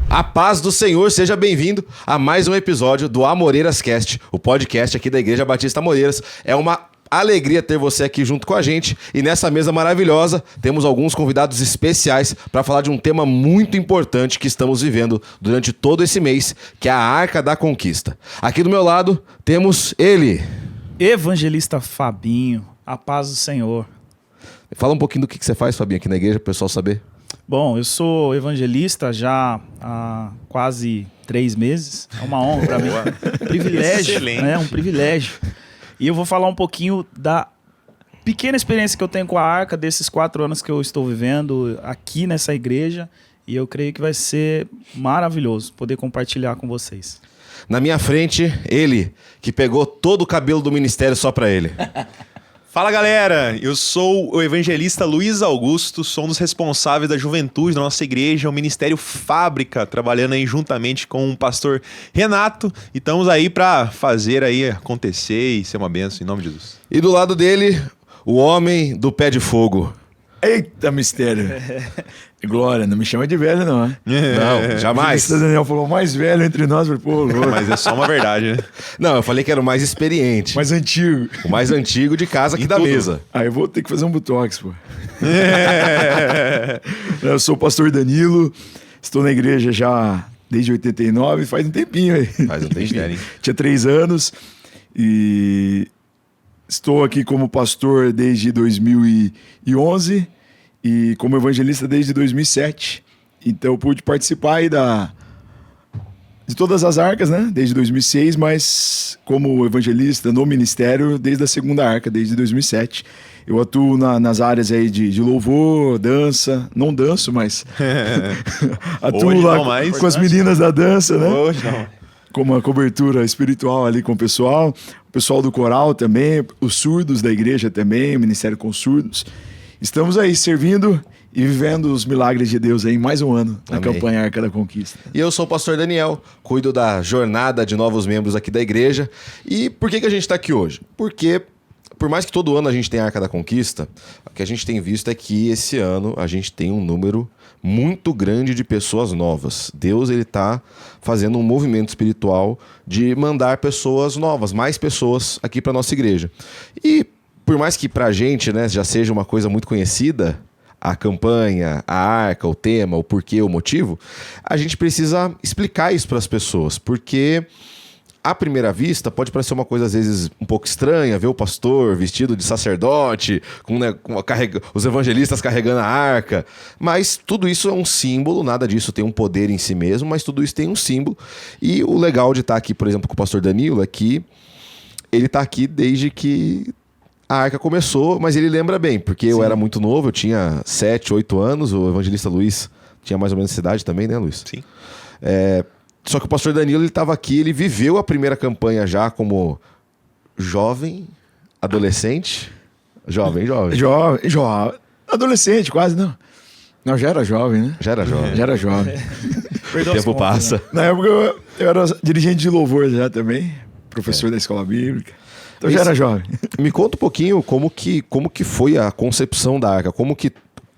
A paz do Senhor, seja bem-vindo a mais um episódio do Amoreiras Cast, o podcast aqui da Igreja Batista Amoreiras. É uma alegria ter você aqui junto com a gente e nessa mesa maravilhosa temos alguns convidados especiais para falar de um tema muito importante que estamos vivendo durante todo esse mês, que é a Arca da Conquista. Aqui do meu lado temos ele, Evangelista Fabinho, a paz do Senhor. Fala um pouquinho do que você faz, Fabinho, aqui na igreja, para o pessoal saber. Bom, eu sou evangelista já há quase 3 meses. É uma honra para mim. Privilégio, Excelente. né? Um privilégio. E eu vou falar um pouquinho da pequena experiência que eu tenho com a Arca, desses 4 anos que eu estou vivendo aqui nessa igreja. E eu creio que vai ser maravilhoso poder compartilhar com vocês. Na minha frente, ele, que pegou todo o cabelo do ministério só para ele. Fala galera, eu sou o evangelista Luiz Augusto, sou um dos responsáveis da juventude da nossa igreja, o Ministério Fábrica, trabalhando aí juntamente com o pastor Renato, e estamos aí para fazer aí acontecer e ser uma bênção em nome de Jesus. E do lado dele, o homem do pé de fogo. Eita, mistério. Glória, não me chama de velho, não, é? Não, jamais. O Daniel falou mais velho entre nós. Eu falei, pô, louco. Mas é só uma verdade, né? Não, eu falei que era o mais experiente. Mais antigo. O mais antigo de casa aqui Em da tudo. mesa. Aí eu vou ter que fazer um botox, pô. Eu sou o pastor Danilo, estou na igreja já desde 89, faz um tempinho aí. Faz um tempinho, hein? Tinha 3 anos e estou aqui como pastor desde 2011 e como evangelista desde 2007. Então eu pude participar aí de todas as arcas, né? Desde 2006, mas como evangelista no ministério desde a segunda arca, desde 2007. Eu atuo nas áreas aí de louvor, dança. Não danço, mas atuo Hoje lá não mais. com as meninas da dança, né? Hoje não. Com uma cobertura espiritual ali com o pessoal do coral também, os surdos da igreja também, o Ministério com Surdos. Estamos aí servindo e vivendo os milagres de Deus aí em mais um ano na Amém. campanha Arca da Conquista. E eu sou o pastor Daniel, cuido da jornada de novos membros aqui da igreja. E por que a gente está aqui hoje? Porque, por mais que todo ano a gente tenha a Arca da Conquista, o que a gente tem visto é que esse ano a gente tem um número muito grande de pessoas novas. Deus, ele tá fazendo um movimento espiritual de mandar pessoas novas, mais pessoas aqui para nossa igreja. E por mais que pra gente, né, já seja uma coisa muito conhecida, a campanha, a arca, o tema, o porquê, o motivo, a gente precisa explicar isso para as pessoas, porque à primeira vista pode parecer uma coisa às vezes um pouco estranha, ver o pastor vestido de sacerdote, os evangelistas carregando a arca, mas tudo isso é um símbolo, nada disso tem um poder em si mesmo, mas tudo isso tem um símbolo. E o legal de estar aqui, por exemplo, com o pastor Danilo é que ele está aqui desde que a arca começou, mas ele lembra bem, porque eu era muito novo, eu tinha 7, 8 anos, o evangelista Luiz tinha mais ou menos essa idade também, né, Luiz? Sim. Só que o pastor Danilo, ele estava aqui, ele viveu a primeira campanha já como jovem, adolescente. Jovem. Jovem. Adolescente, quase, não. Não, já era jovem, né? Já era jovem. Já era jovem. O tempo passa. Na época eu era dirigente de louvor já também, professor da escola bíblica. Então já era jovem. Me conta um pouquinho como que foi a concepção da arca, como que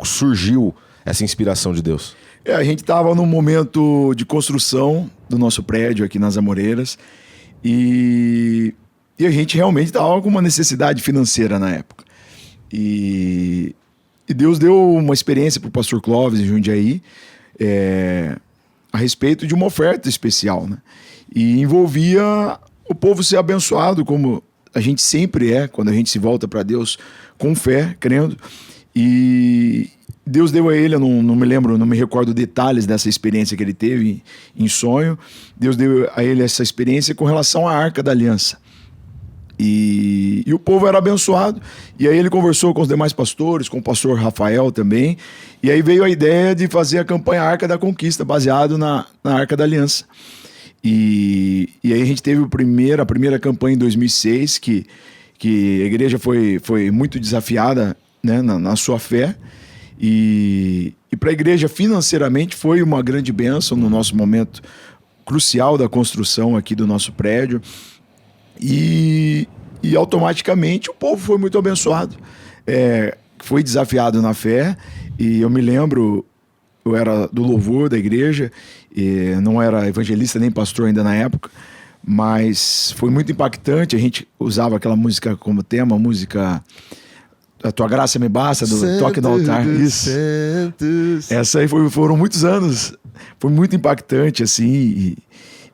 surgiu essa inspiração de Deus. A gente estava num momento de construção do nosso prédio aqui nas Amoreiras e a gente realmente estava com uma necessidade financeira na época. E Deus deu uma experiência para o pastor Clóvis em Jundiaí a respeito de uma oferta especial, né? E envolvia o povo ser abençoado, como a gente sempre é, quando a gente se volta para Deus com fé, crendo. E Deus deu a ele, eu não me lembro, não me recordo detalhes dessa experiência que ele teve em sonho. Deus deu a ele essa experiência com relação à Arca da Aliança. E o povo era abençoado. E aí ele conversou com os demais pastores, com o pastor Rafael também. E aí veio a ideia de fazer a campanha Arca da Conquista, baseado na Arca da Aliança. E aí a gente teve a primeira campanha em 2006, que a igreja foi muito desafiada, né, na sua fé. E para a igreja financeiramente foi uma grande bênção no nosso momento crucial da construção aqui do nosso prédio. E automaticamente o povo foi muito abençoado. Foi desafiado na fé. E eu me lembro, eu era do louvor da igreja, e não era evangelista nem pastor ainda na época, mas foi muito impactante. A gente usava aquela música como tema, a música A Tua Graça Me Basta, do Toque no Altar. Isso. Essa aí foram muitos anos, foi muito impactante, assim,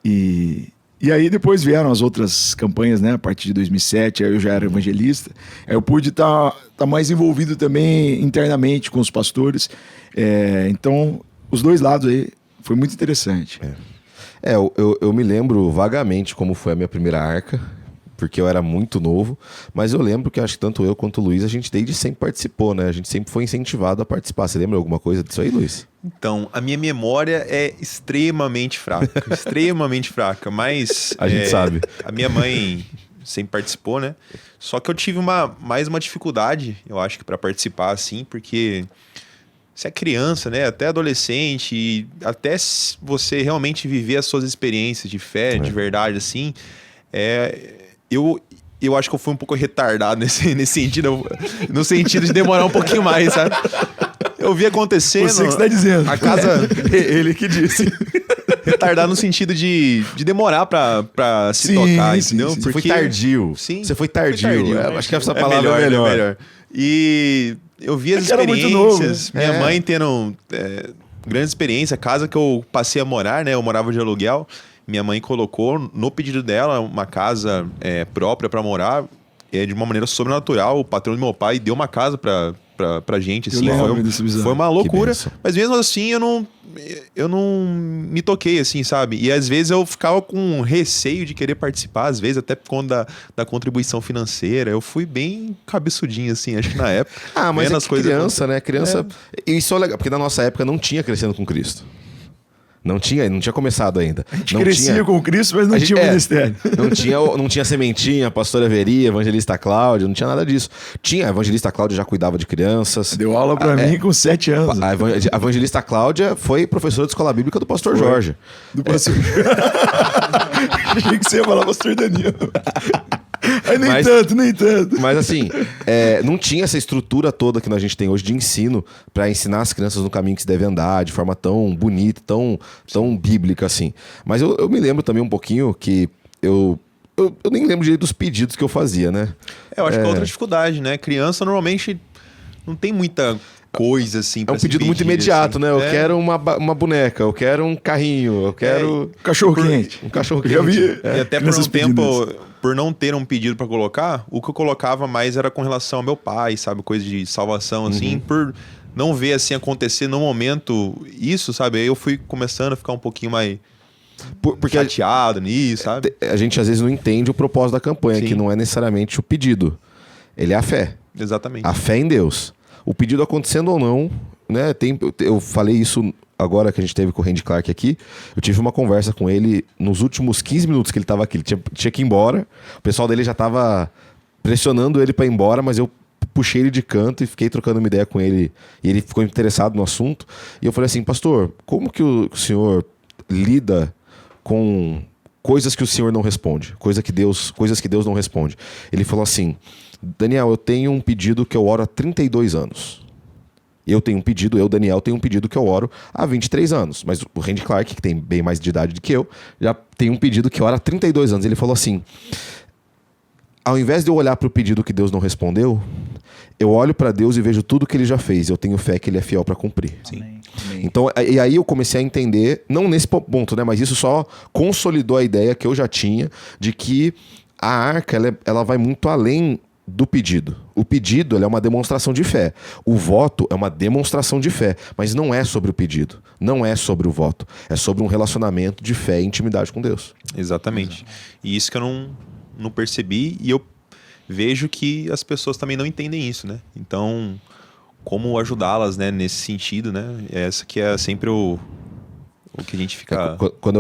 e aí depois vieram as outras campanhas, né? A partir de 2007, aí eu já era evangelista. Aí eu pude estar mais envolvido também internamente com os pastores. Então, os dois lados aí, foi muito interessante. Eu me lembro vagamente como foi a minha primeira arca, porque eu era muito novo, mas eu lembro que acho que tanto eu quanto o Luiz, a gente desde sempre participou, né? A gente sempre foi incentivado a participar. Você lembra alguma coisa disso aí, Luiz? Então, a minha memória é extremamente fraca, extremamente fraca, mas... A gente sabe. A minha mãe sempre participou, né? Só que eu tive mais uma dificuldade, eu acho que para participar, assim, porque você é criança, né? Até adolescente, e até você realmente viver as suas experiências de fé, de verdade, assim, eu acho que eu fui um pouco retardado nesse sentido, no sentido de demorar um pouquinho mais, sabe? Eu vi acontecendo... Você que está dizendo. A casa... Ele que disse. Retardado no sentido de demorar pra se tocar, entendeu? Você foi tardio. Sim. Você foi tardio. Acho que essa palavra é melhor. E eu vi as Era muito novo, experiências. Minha mãe tendo grande experiência. A casa que eu passei a morar, né? Eu morava de aluguel. Minha mãe colocou no pedido dela uma casa própria para morar, de uma maneira sobrenatural. O patrão do meu pai deu uma casa pra gente, assim. Foi uma loucura. Mas mesmo assim eu não me toquei, assim, sabe? E às vezes eu ficava com receio de querer participar, às vezes até por conta da contribuição financeira. Eu fui bem cabeçudinho, assim, acho que na época. Mas é criança, né? Criança... Isso é legal, porque na nossa época não tinha Crescendo com Cristo. Não tinha começado ainda. A gente crescia com Cristo, mas não tinha o ministério. Não tinha sementinha, pastora Veria, evangelista Cláudio, não tinha nada disso. Tinha, a evangelista Cláudia já cuidava de crianças. Deu aula pra mim com 7 anos. A evangelista Cláudia foi professora de escola bíblica do pastor Jorge. Do pastor Achei que você ia falar pastor Danilo. Aí nem tanto. Mas assim, não tinha essa estrutura toda que a gente tem hoje de ensino para ensinar as crianças no caminho que se deve andar, de forma tão bonita, tão bíblica assim. Mas eu me lembro também um pouquinho que eu nem lembro direito dos pedidos que eu fazia, né? Eu acho que é outra dificuldade, né? Criança normalmente não tem muita coisa assim pra um pedido muito imediato, assim. né? Eu quero uma boneca, eu quero um carrinho, eu quero... Cachorro quente. Um cachorro quente. Já vi. E até por um tempo, por não ter um pedido pra colocar, o que eu colocava mais era com relação ao meu pai, sabe? Coisa de salvação, assim, por não ver assim acontecer no momento isso, sabe? Aí eu fui começando a ficar um pouquinho mais porque chateado nisso, sabe? A gente às vezes não entende o propósito da campanha, que não é necessariamente o pedido. Ele é a fé. Exatamente. A fé em Deus. O pedido acontecendo ou não, né? Eu falei isso agora que a gente teve com o Randy Clark aqui. Eu tive uma conversa com ele nos últimos 15 minutos que ele estava aqui. Ele tinha que ir embora. O pessoal dele já estava pressionando ele para ir embora, mas eu puxei ele de canto e fiquei trocando uma ideia com ele. E ele ficou interessado no assunto. E eu falei assim, pastor, como que o senhor lida com coisas que o senhor não responde? Coisas que Deus não responde. Ele falou assim... Daniel, eu tenho um pedido que eu oro há 32 anos. Daniel, tenho um pedido que eu oro há 23 anos. Mas o Randy Clark, que tem bem mais de idade do que eu, já tem um pedido que ora há 32 anos. Ele falou assim, ao invés de eu olhar para o pedido que Deus não respondeu, eu olho para Deus e vejo tudo que ele já fez. Eu tenho fé que ele é fiel para cumprir. Sim. Amém. Então, e aí eu comecei a entender, não nesse ponto, né? Mas isso só consolidou a ideia que eu já tinha de que a arca, ela vai muito além do pedido. O pedido é uma demonstração de fé. O voto é uma demonstração de fé. Mas não é sobre o pedido. Não é sobre o voto. É sobre um relacionamento de fé e intimidade com Deus. Exatamente. E isso que eu não percebi. E eu vejo que as pessoas também não entendem isso, né? Então, como ajudá-las, né, nesse sentido, né? Essa que é sempre o que a gente fica buscando. Quando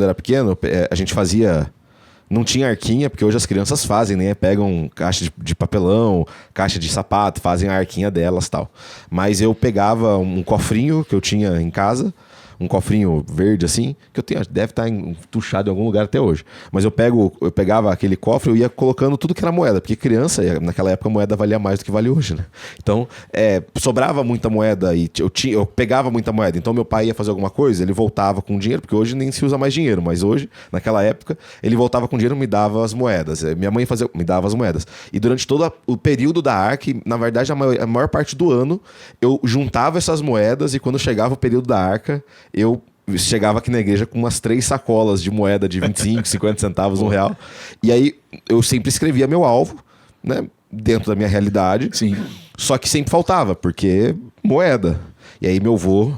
eu era pequeno, a gente fazia... Não tinha arquinha, porque hoje as crianças fazem, né? Pegam caixa de papelão, caixa de sapato, fazem a arquinha delas e tal. Mas eu pegava um cofrinho que eu tinha em casa, um cofrinho verde assim, que eu tenho, deve estar entuchado em algum lugar até hoje. Mas eu pegava aquele cofre e eu ia colocando tudo que era moeda, porque criança, naquela época a moeda valia mais do que vale hoje, né? Então, sobrava muita moeda e eu pegava muita moeda. Então meu pai ia fazer alguma coisa, ele voltava com dinheiro, porque hoje nem se usa mais dinheiro, mas hoje, naquela época, ele voltava com dinheiro e me dava as moedas. Minha mãe me dava as moedas. E durante todo o período da Arca, na verdade a maior parte do ano, eu juntava essas moedas e quando chegava o período da Arca, eu chegava aqui na igreja com umas 3 sacolas de moeda de 25, 50 centavos, R$1. E aí eu sempre escrevia meu alvo, né? Dentro da minha realidade. Sim. Só que sempre faltava, porque moeda. E aí meu avô,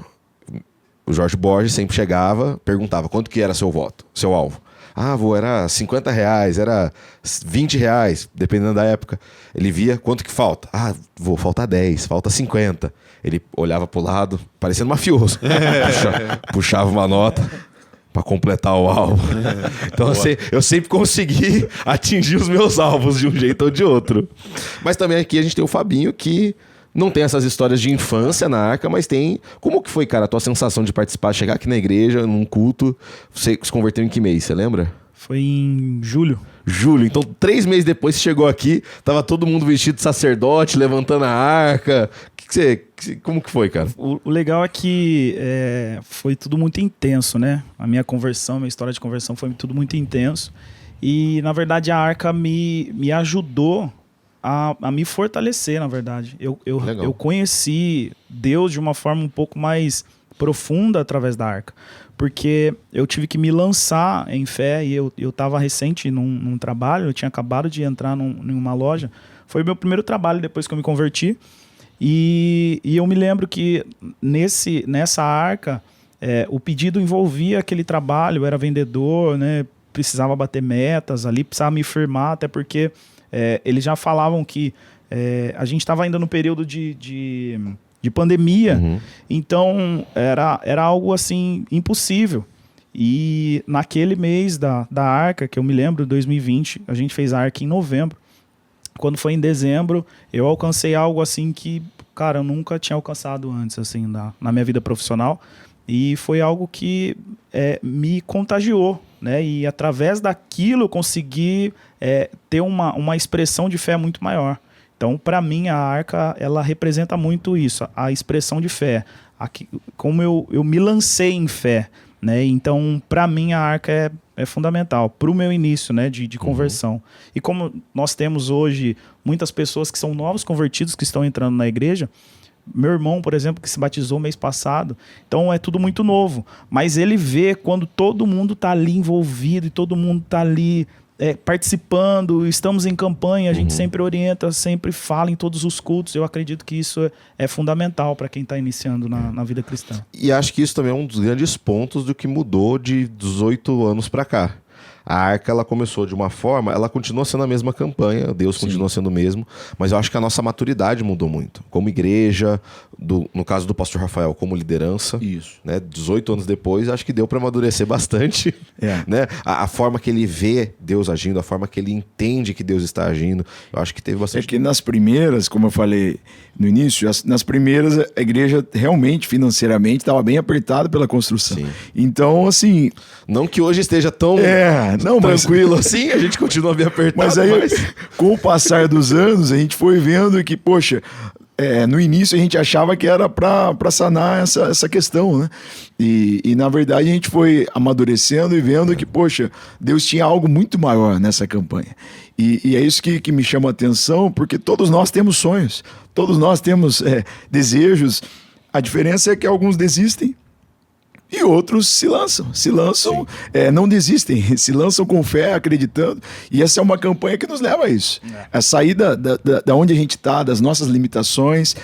o Jorge Borges, sempre chegava, perguntava quanto que era seu voto, seu alvo. Ah, avô, era R$50, era R$20, dependendo da época. Ele via quanto que falta. Ah, vou faltar 10, falta 50. Ele olhava pro lado, parecendo mafioso. Puxava uma nota para completar o alvo. Então eu sempre consegui atingir os meus alvos de um jeito ou de outro. Mas também aqui a gente tem o Fabinho, que não tem essas histórias de infância na Arca, mas tem... Como que foi, cara, a tua sensação de participar, chegar aqui na igreja, num culto? Você se converteu em que mês, você lembra? Foi em julho. Julho. Então, 3 meses depois você chegou aqui, tava todo mundo vestido de sacerdote, levantando a arca. Como que foi, cara? O legal é que foi tudo muito intenso, né? A minha conversão, minha história de conversão foi tudo muito intenso. E, na verdade, a Arca me ajudou a me fortalecer, na verdade. Eu conheci Deus de uma forma um pouco mais profunda através da Arca. Porque eu tive que me lançar em fé e eu estava recente num trabalho, eu tinha acabado de entrar numa loja. Foi o meu primeiro trabalho depois que eu me converti. E eu me lembro que nessa Arca, o pedido envolvia aquele trabalho, eu era vendedor, né? Precisava bater metas ali, precisava me firmar, até porque eles já falavam que a gente estava ainda no período de pandemia, então era algo assim impossível. E naquele mês da Arca, que eu me lembro, 2020, a gente fez a Arca em novembro. Quando foi em dezembro, eu alcancei algo assim que, cara, eu nunca tinha alcançado antes, assim, na minha vida profissional. E foi algo que me contagiou, né? E através daquilo eu consegui ter uma expressão de fé muito maior. Então, para mim, a Arca, ela representa muito isso, a expressão de fé. Como eu me lancei em fé, né? Então, para mim, a Arca é fundamental para o meu início, né, de conversão. E como nós temos hoje muitas pessoas que são novos convertidos que estão entrando na igreja, meu irmão, por exemplo, que se batizou mês passado, então é tudo muito novo. Mas ele vê quando todo mundo está ali envolvido e todo mundo está ali participando, estamos em campanha, a gente sempre orienta, sempre fala em todos os cultos. Eu acredito que isso é fundamental para quem está iniciando na vida cristã. E acho que isso também é um dos grandes pontos do que mudou de 18 anos para cá. A Arca, ela começou de uma forma, ela continua sendo a mesma campanha, Deus continua sendo o mesmo, mas eu acho que a nossa maturidade mudou muito. Como igreja, no caso do pastor Rafael, como liderança. Isso. Né, 18 anos depois, acho que deu para amadurecer bastante. Né? A forma que ele vê Deus agindo, a forma que ele entende que Deus está agindo, eu acho que teve bastante... É que nas primeiras, como eu falei no início, nas primeiras a igreja realmente, financeiramente, estava bem apertada pela construção. Sim. Então, assim... Não que hoje esteja tão tranquilo assim, a gente continua bem apertado. Mas aí, com o passar dos anos, a gente foi vendo que, poxa... no início a gente achava que era para sanar essa questão, né? E na verdade a gente foi amadurecendo e vendo que, poxa, Deus tinha algo muito maior nessa campanha. E é isso que me chama a atenção, porque todos nós temos sonhos, todos nós temos desejos. A diferença é que alguns desistem e outros se lançam, não desistem, se lançam com fé, acreditando. E essa é uma campanha que nos leva a isso. A sair da onde a gente está, das nossas limitações,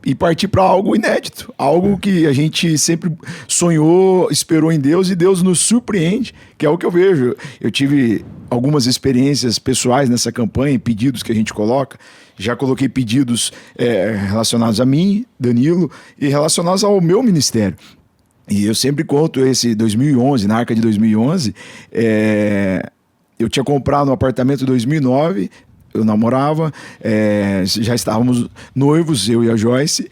e partir para algo inédito, algo que a gente sempre sonhou, esperou em Deus, e Deus nos surpreende, que é o que eu vejo. Eu tive algumas experiências pessoais nessa campanha, pedidos que a gente coloca. Já coloquei pedidos relacionados a mim, Danilo, e relacionados ao meu ministério. E eu sempre conto esse 2011, na Arca de 2011, eu tinha comprado um apartamento em 2009, eu namorava, já estávamos noivos, eu e a Joyce,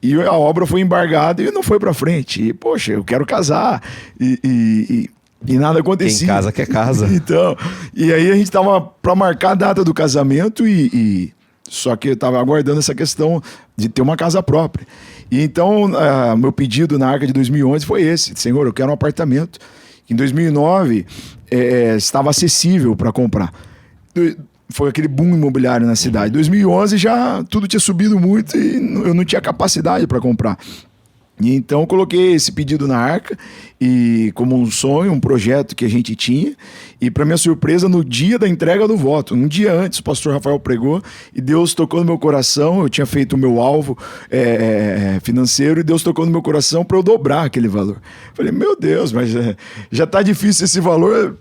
E a obra foi embargada e não foi para frente. E, poxa, eu quero casar. E nada acontecia. Quem casa quer casa. Então, e aí a gente tava para marcar a data do casamento só que eu tava aguardando essa questão de ter uma casa própria. E então, meu pedido na Arca de 2011 foi esse: Senhor, eu quero um apartamento. Em 2009, estava acessível para comprar. Foi aquele boom imobiliário na cidade. Em 2011 já tudo tinha subido muito e eu não tinha capacidade para comprar. E então eu coloquei esse pedido na Arca e como um sonho, um projeto que a gente tinha. E para minha surpresa, no dia da entrega do voto, um dia antes, o pastor Rafael pregou e Deus tocou no meu coração. Eu tinha feito o meu alvo financeiro e Deus tocou no meu coração para eu dobrar aquele valor. Falei, meu Deus, mas já está difícil esse valor.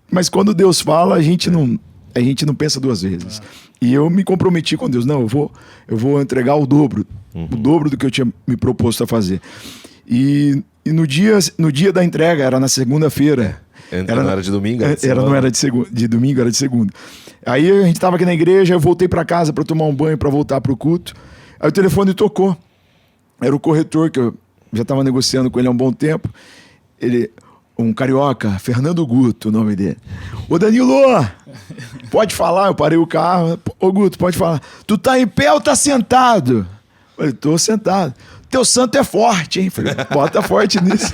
Mas quando Deus fala, a gente não pensa duas vezes. E eu me comprometi com Deus. Não, eu vou entregar o dobro do que eu tinha me proposto a fazer. E no dia da entrega, era na segunda-feira. Não era de domingo? Não era de domingo, era de segunda. Aí a gente estava aqui na igreja, eu voltei para casa para tomar um banho, para voltar para o culto. Aí o telefone tocou. Era o corretor, que eu já estava negociando com ele há um bom tempo. Um carioca, Fernando Guto, o nome dele. Ô Danilo, pode falar? Eu parei o carro. Ô Guto, pode falar. Tu tá em pé ou tá sentado? Eu falei, tô sentado. Teu santo é forte, hein? Falei, bota forte nisso.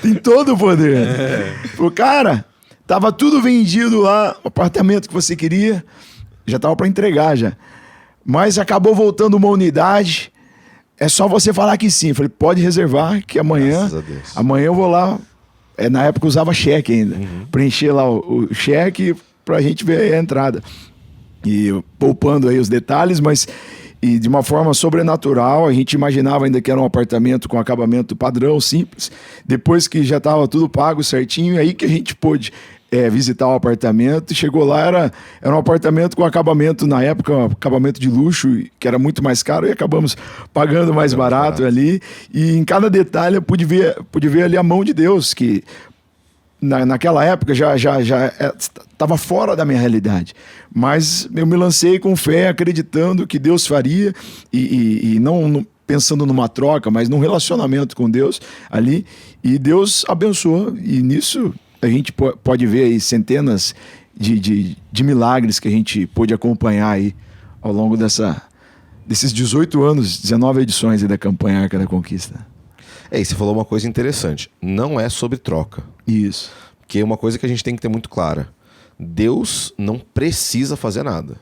Tem todo o poder. Falei, cara, tava tudo vendido lá, o apartamento que você queria, já tava para entregar já. Mas acabou voltando uma unidade, é só você falar que sim. Falei, pode reservar que amanhã eu vou lá. Na época eu usava cheque ainda. Preencher lá o cheque pra gente ver a entrada. E poupando aí os detalhes, mas e de uma forma sobrenatural, a gente imaginava ainda que era um apartamento com acabamento padrão, simples. Depois que já estava tudo pago certinho, aí que a gente pôde visitar o apartamento. Chegou lá, era um apartamento com acabamento, na época, um acabamento de luxo, que era muito mais caro, e acabamos pagando mais barato ali. E em cada detalhe eu pude ver ali a mão de Deus, que naquela época já estava fora da minha realidade. Mas eu me lancei com fé, acreditando que Deus faria, e não pensando numa troca, mas num relacionamento com Deus ali. E Deus abençoou, e nisso a gente pode ver aí centenas de milagres que a gente pôde acompanhar aí ao longo desses 18 anos, 19 edições aí da campanha Arca da Conquista. E você falou uma coisa interessante. Não é sobre troca. Isso. Porque é uma coisa que a gente tem que ter muito clara. Deus não precisa fazer nada.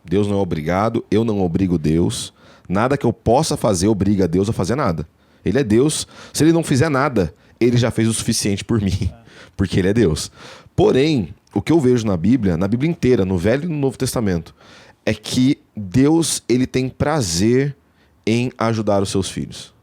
Deus não é obrigado, eu não obrigo Deus. Nada que eu possa fazer obriga Deus a fazer nada. Ele é Deus. Se ele não fizer nada, ele já fez o suficiente por mim. Porque ele é Deus. Porém, o que eu vejo na Bíblia inteira, no Velho e no Novo Testamento, é que Deus ele tem prazer em ajudar os seus filhos.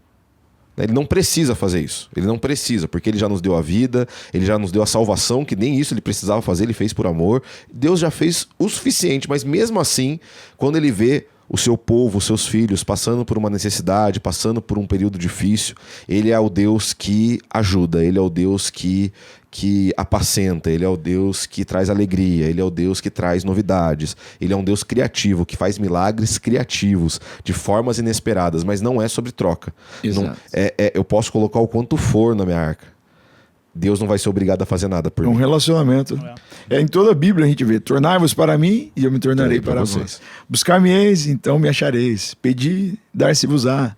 Ele não precisa fazer isso. Ele não precisa, porque ele já nos deu a vida, ele já nos deu a salvação, que nem isso ele precisava fazer, ele fez por amor. Deus já fez o suficiente, mas mesmo assim, quando ele vê o seu povo, os seus filhos, passando por uma necessidade, passando por um período difícil, ele é o Deus que ajuda, ele é o Deus que apacenta, ele é o Deus que traz alegria, ele é o Deus que traz novidades, ele é um Deus criativo, que faz milagres criativos, de formas inesperadas, mas não é sobre troca. Não, eu posso colocar o quanto for na minha arca. Deus não vai ser obrigado a fazer nada por mim. Um relacionamento. Em toda a Bíblia a gente vê: tornai-vos para mim e eu me tornarei para vocês. Buscar-me-eis, então me achareis. Pedi, dar-se-vos-á.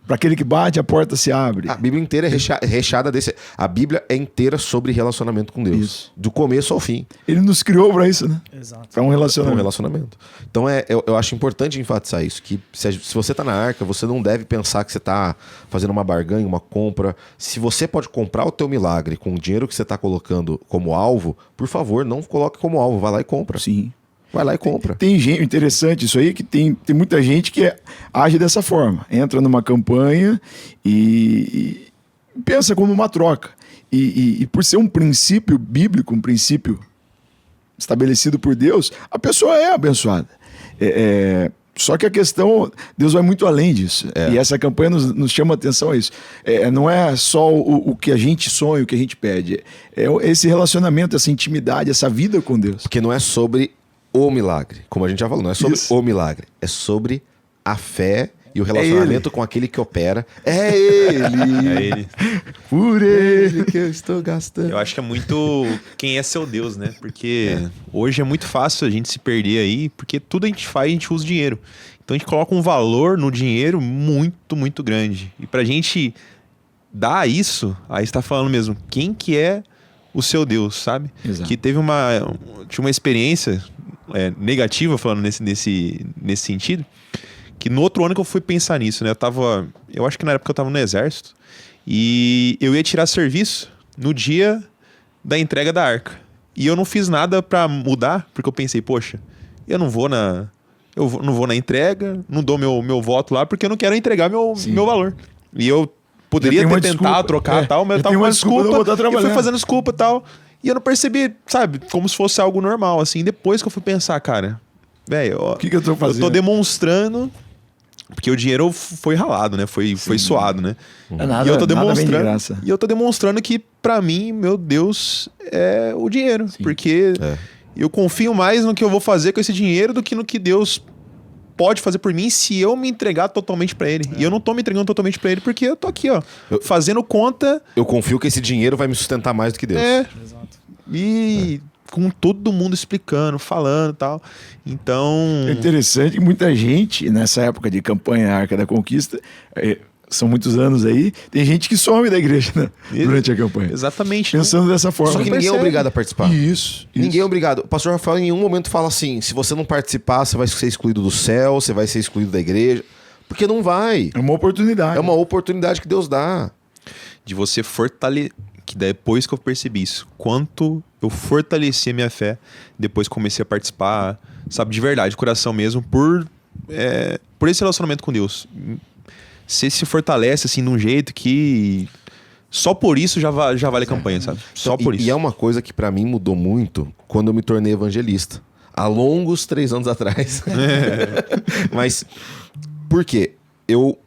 Para aquele que bate, a porta se abre. A Bíblia inteira é recheada desse... A Bíblia é inteira sobre relacionamento com Deus. Isso. Do começo ao fim. Ele nos criou para isso, né? Exato. Para um relacionamento. Então eu acho importante enfatizar isso, que se você está na arca, você não deve pensar que você está fazendo uma barganha, uma compra. Se você pode comprar o teu milagre com o dinheiro que você está colocando como alvo, por favor, não coloque como alvo. Vai lá e compra. Sim. Vai lá e compra. Tem gente, interessante isso aí, que tem muita gente que age dessa forma. Entra numa campanha e pensa como uma troca. E por ser um princípio bíblico, um princípio estabelecido por Deus, a pessoa é abençoada. Só que a questão, Deus vai muito além disso. E essa campanha nos chama a atenção a isso. Não é só o que a gente sonha, o que a gente pede. É esse relacionamento, essa intimidade, essa vida com Deus. Porque não é sobre o milagre, como a gente já falou, não é sobre o milagre, é sobre a fé e o relacionamento com aquele que opera é ele. É ele. Por ele que eu estou gastando. Eu acho que é muito quem é seu Deus, né? Porque hoje é muito fácil a gente se perder aí, porque tudo a gente faz, a gente usa dinheiro. Então a gente coloca um valor no dinheiro muito, muito grande. E pra gente dar isso, aí você tá falando mesmo, quem que é o seu Deus, sabe? Exato. Que tinha uma experiência negativa, falando nesse sentido, que no outro ano que eu fui pensar nisso, né? Eu acho que na época eu tava no exército, e eu ia tirar serviço no dia da entrega da arca. E eu não fiz nada pra mudar, porque eu pensei, poxa, eu não vou na entrega, não dou meu voto lá, porque eu não quero entregar meu valor. E eu poderia ter tentado trocar e tal, mas eu tava com uma desculpa, eu fui fazendo desculpa e tal. E eu não percebi, sabe, como se fosse algo normal, assim. Depois que eu fui pensar, cara, velho, O que eu tô fazendo? eu tô demonstrando, porque o dinheiro foi ralado, né? Foi suado, né? É nada, E eu tô nada vem de demonstrando, graça. que pra mim, meu Deus, é o dinheiro. Porque eu confio mais no que eu vou fazer com esse dinheiro do que no que Deus pode fazer por mim se eu me entregar totalmente pra ele. E eu não tô me entregando totalmente pra ele porque eu tô aqui, ó, fazendo conta. Eu confio que esse dinheiro vai me sustentar mais do que Deus. Exato. E com todo mundo explicando, falando e tal. Então... É interessante que muita gente, nessa época de campanha Arca da Conquista, são muitos anos aí, tem gente que some da igreja, né? Durante a campanha. Exatamente. Pensando dessa forma. Só que ninguém é obrigado a participar. Isso. Ninguém é obrigado. O pastor Rafael em nenhum momento fala assim, se você não participar, você vai ser excluído do céu, você vai ser excluído da igreja. Porque não vai. É uma oportunidade. É uma oportunidade que Deus dá. De você fortalecer... Que depois que eu percebi isso, quanto eu fortaleci a minha fé, depois comecei a participar, sabe, de verdade, de coração mesmo, por esse relacionamento com Deus. Você se fortalece, assim, de um jeito que só por isso já vale a campanha, sabe? Só por isso. E é uma coisa que pra mim mudou muito quando eu me tornei evangelista. Há longos 3 anos atrás. Mas, por quê? Eu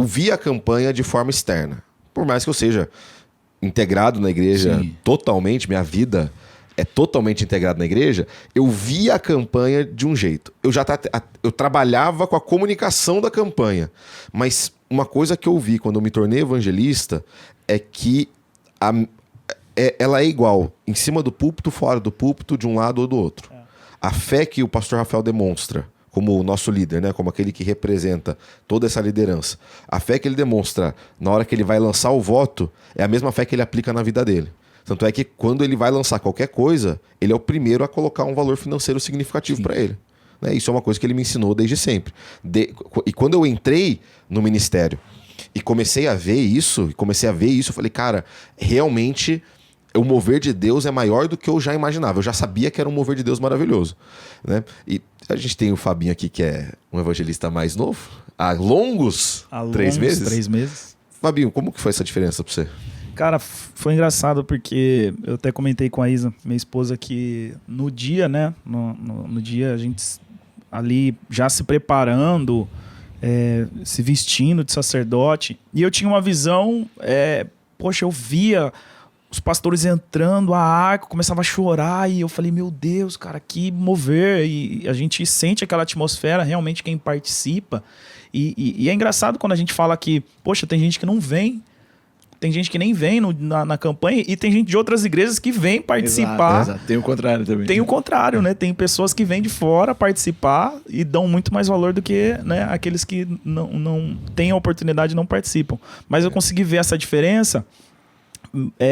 vi a campanha de forma externa. Por mais que eu seja integrado na igreja totalmente, minha vida é totalmente integrada na igreja, eu vi a campanha de um jeito. Eu trabalhava com a comunicação da campanha. Mas uma coisa que eu vi quando eu me tornei evangelista é que ela é igual em cima do púlpito, fora do púlpito, de um lado ou do outro. A fé que o pastor Rafael demonstra como o nosso líder, né? Como aquele que representa toda essa liderança. A fé que ele demonstra na hora que ele vai lançar o voto é a mesma fé que ele aplica na vida dele. Tanto é que quando ele vai lançar qualquer coisa, ele é o primeiro a colocar um valor financeiro significativo para ele. Né? Isso é uma coisa que ele me ensinou desde sempre. E quando eu entrei no ministério e comecei a ver isso, eu falei, cara, realmente o mover de Deus é maior do que eu já imaginava. Eu já sabia que era um mover de Deus maravilhoso. Né? E a gente tem o Fabinho aqui, que é um evangelista mais novo, há longos 3 meses. 3 meses. Fabinho, como que foi essa diferença pra você? Cara, foi engraçado porque eu até comentei com a Isa, minha esposa, que no dia, né? No dia a gente ali já se preparando, se vestindo de sacerdote. E eu tinha uma visão, poxa, eu via os pastores entrando, a arca, começava a chorar, e eu falei, meu Deus, cara, que mover. E a gente sente aquela atmosfera, realmente quem participa. E é engraçado quando a gente fala que, poxa, tem gente que não vem. Tem gente que nem vem na campanha e tem gente de outras igrejas que vem participar. Exato. Tem o contrário também. Tem o contrário, né? Tem pessoas que vêm de fora participar e dão muito mais valor do que, né, aqueles que não têm a oportunidade e não participam. Mas eu consegui ver essa diferença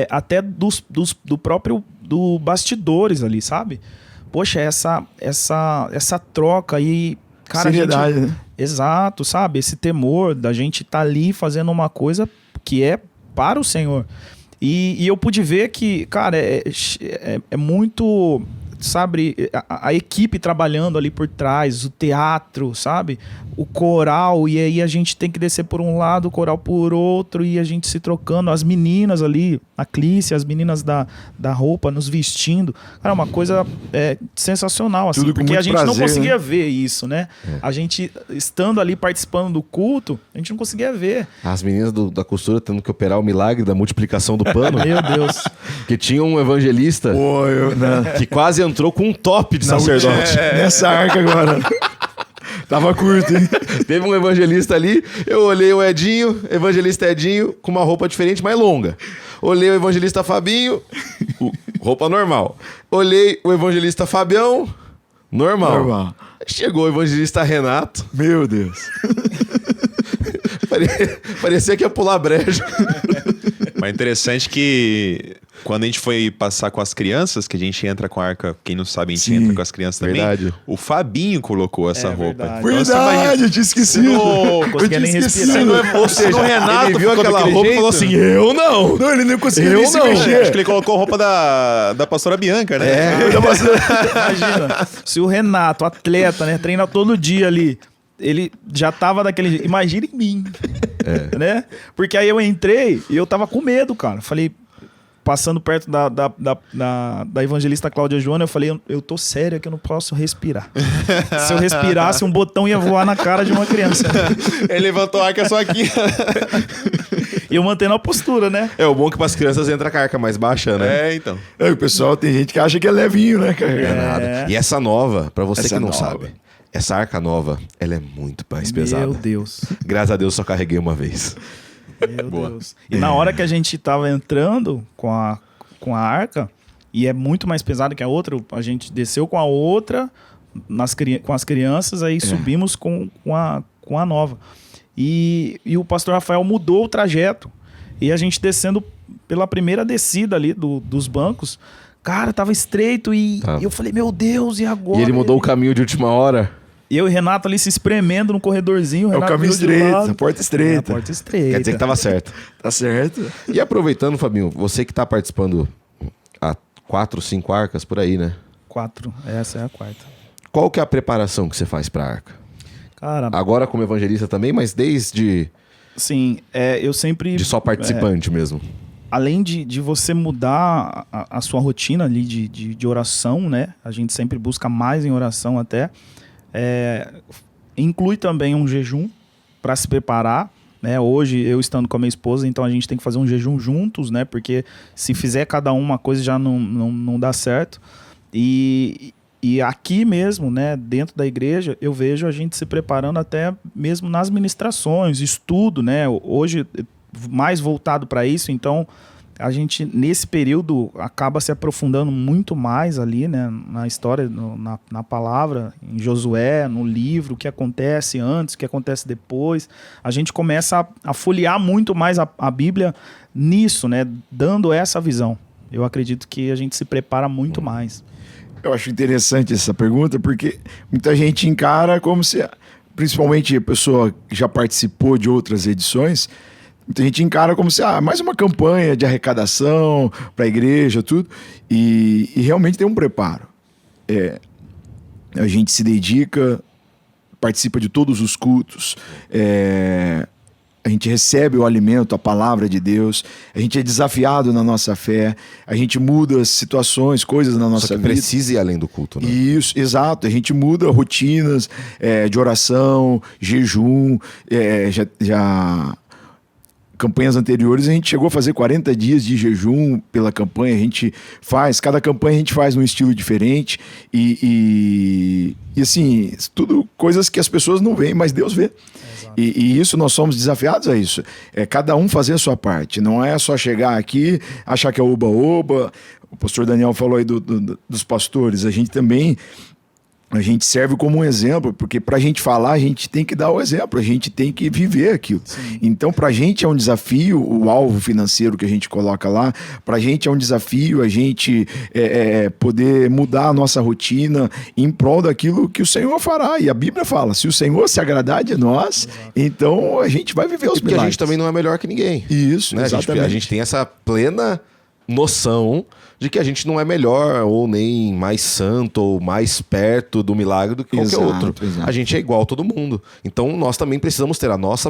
até do próprio do bastidores ali, sabe? Poxa, essa troca aí... Cara, seriedade, né? Exato, sabe? Esse temor da gente estar ali fazendo uma coisa que é para o Senhor. E eu pude ver que, cara, é muito, sabe, a equipe trabalhando ali por trás, o teatro, sabe? O coral, e aí a gente tem que descer por um lado, o coral por outro, e a gente se trocando, as meninas ali, a Clícia, as meninas da roupa, nos vestindo. Cara, uma coisa sensacional, assim, tudo porque a gente prazer, não conseguia né? ver isso, né? A gente, estando ali participando do culto, a gente não conseguia ver. As meninas da costura tendo que operar o milagre da multiplicação do pano. Meu Deus. Porque tinha um evangelista que quase entrou com um top de sacerdote. Nessa arca agora. Tava curto, hein? Teve um evangelista ali, eu olhei o Edinho, evangelista Edinho, com uma roupa diferente, mais longa. Olhei o evangelista Fabinho, roupa normal. Olhei o evangelista Fabião, normal. Chegou o evangelista Renato. Meu Deus. Parecia que ia pular brejo. Mas interessante que quando a gente foi passar com as crianças, que a gente entra com a arca, quem não sabe, a gente entra com as crianças Verdade. também. O Fabinho colocou essa roupa. verdade. Então, você imagina- Verdade, eu tinha esquecido. Não conseguia nem respirar. Ou seja, o Renato ele viu ficou aquela daquele roupa e jeito? falou assim, eu não. Não, ele não conseguia Eu nem se não. mexer. Acho que ele colocou a roupa da pastora Bianca, né? Imagina, se o Renato, atleta, né, treina todo dia ali, ele já tava daquele jeito. Imagina em mim, né? Porque aí eu entrei e eu tava com medo, cara. Falei, passando perto da evangelista Cláudia Joana, eu falei, eu tô sério que eu não posso respirar. Se eu respirasse, um botão ia voar na cara de uma criança. Ele levantou a arca só aqui. E eu mantendo a postura, né? É, o bom é que para as crianças entra com a arca mais baixa, né? É, então. É, o pessoal, tem gente que acha que é levinho, né, cara? É nada. E essa nova, pra você Essa que não nova. sabe, essa arca nova, ela é muito mais pesada. Meu Deus. Graças a Deus só carreguei uma vez. Meu Deus. E na hora que a gente tava entrando com a arca, e é muito mais pesado que a outra, a gente desceu com a outra, com as crianças, aí subimos com a nova. E o pastor Rafael mudou o trajeto. E a gente descendo pela primeira descida ali dos bancos, cara, tava estreito e eu falei, meu Deus, e agora? E ele mudou o caminho de última hora. E eu e Renato ali se espremendo no corredorzinho. É o caminho estreito, a porta estreita. A porta estreita. Quer dizer que tava certo. Tá certo? E aproveitando, Fabinho, você que tá participando há 4, 5 arcas por aí, né? 4, essa é a quarta. Qual que é a preparação que você faz pra arca? Cara, Agora como evangelista também, mas desde sim, eu sempre... de só participante mesmo. Além de você mudar a sua rotina ali de oração, né? A gente sempre busca mais em oração até. Inclui também um jejum para se preparar, né? Hoje, eu estando com a minha esposa, então a gente tem que fazer um jejum juntos, né? Porque se fizer cada uma coisa já não dá certo. E aqui mesmo, né, dentro da igreja, eu vejo a gente se preparando até mesmo nas ministrações, estudo, né? Hoje, mais voltado para isso, então a gente, nesse período, acaba se aprofundando muito mais ali, né, na história, na palavra, em Josué, no livro, o que acontece antes, o que acontece depois. A gente começa a folhear muito mais a Bíblia nisso, né, dando essa visão. Eu acredito que a gente se prepara muito mais. Eu acho interessante essa pergunta, porque muita gente encara como se, principalmente a pessoa que já participou de outras edições, muita gente encara como se, mais uma campanha de arrecadação para a igreja, tudo, e realmente tem um preparo. A gente se dedica, participa de todos os cultos, a gente recebe o alimento, a palavra de Deus, a gente é desafiado na nossa fé, a gente muda situações, coisas na nossa Só que vida. precisa ir além do culto, né? Isso, exato. A gente muda rotinas de oração, jejum, campanhas anteriores a gente chegou a fazer 40 dias de jejum pela campanha, cada campanha a gente faz num estilo diferente e assim, tudo coisas que as pessoas não veem, mas Deus vê. E isso, nós somos desafiados a isso. Cada um fazer a sua parte. Não é só chegar aqui, achar que é oba-oba. O pastor Daniel falou aí dos pastores. A gente serve como um exemplo, porque para a gente falar, a gente tem que dar o exemplo, a gente tem que viver aquilo. Sim. Então, para a gente é um desafio o alvo financeiro que a gente coloca lá, para a gente é um desafio a gente poder mudar a nossa rotina em prol daquilo que o Senhor fará. E a Bíblia fala, se o Senhor se agradar de nós, então a gente vai viver os porque milagres. a gente também não é melhor que ninguém. Isso, né? exatamente. A gente tem essa plena noção de que a gente não é melhor ou nem mais santo ou mais perto do milagre do que qualquer outro. Exato. A gente é igual a todo mundo. Então nós também precisamos ter a nossa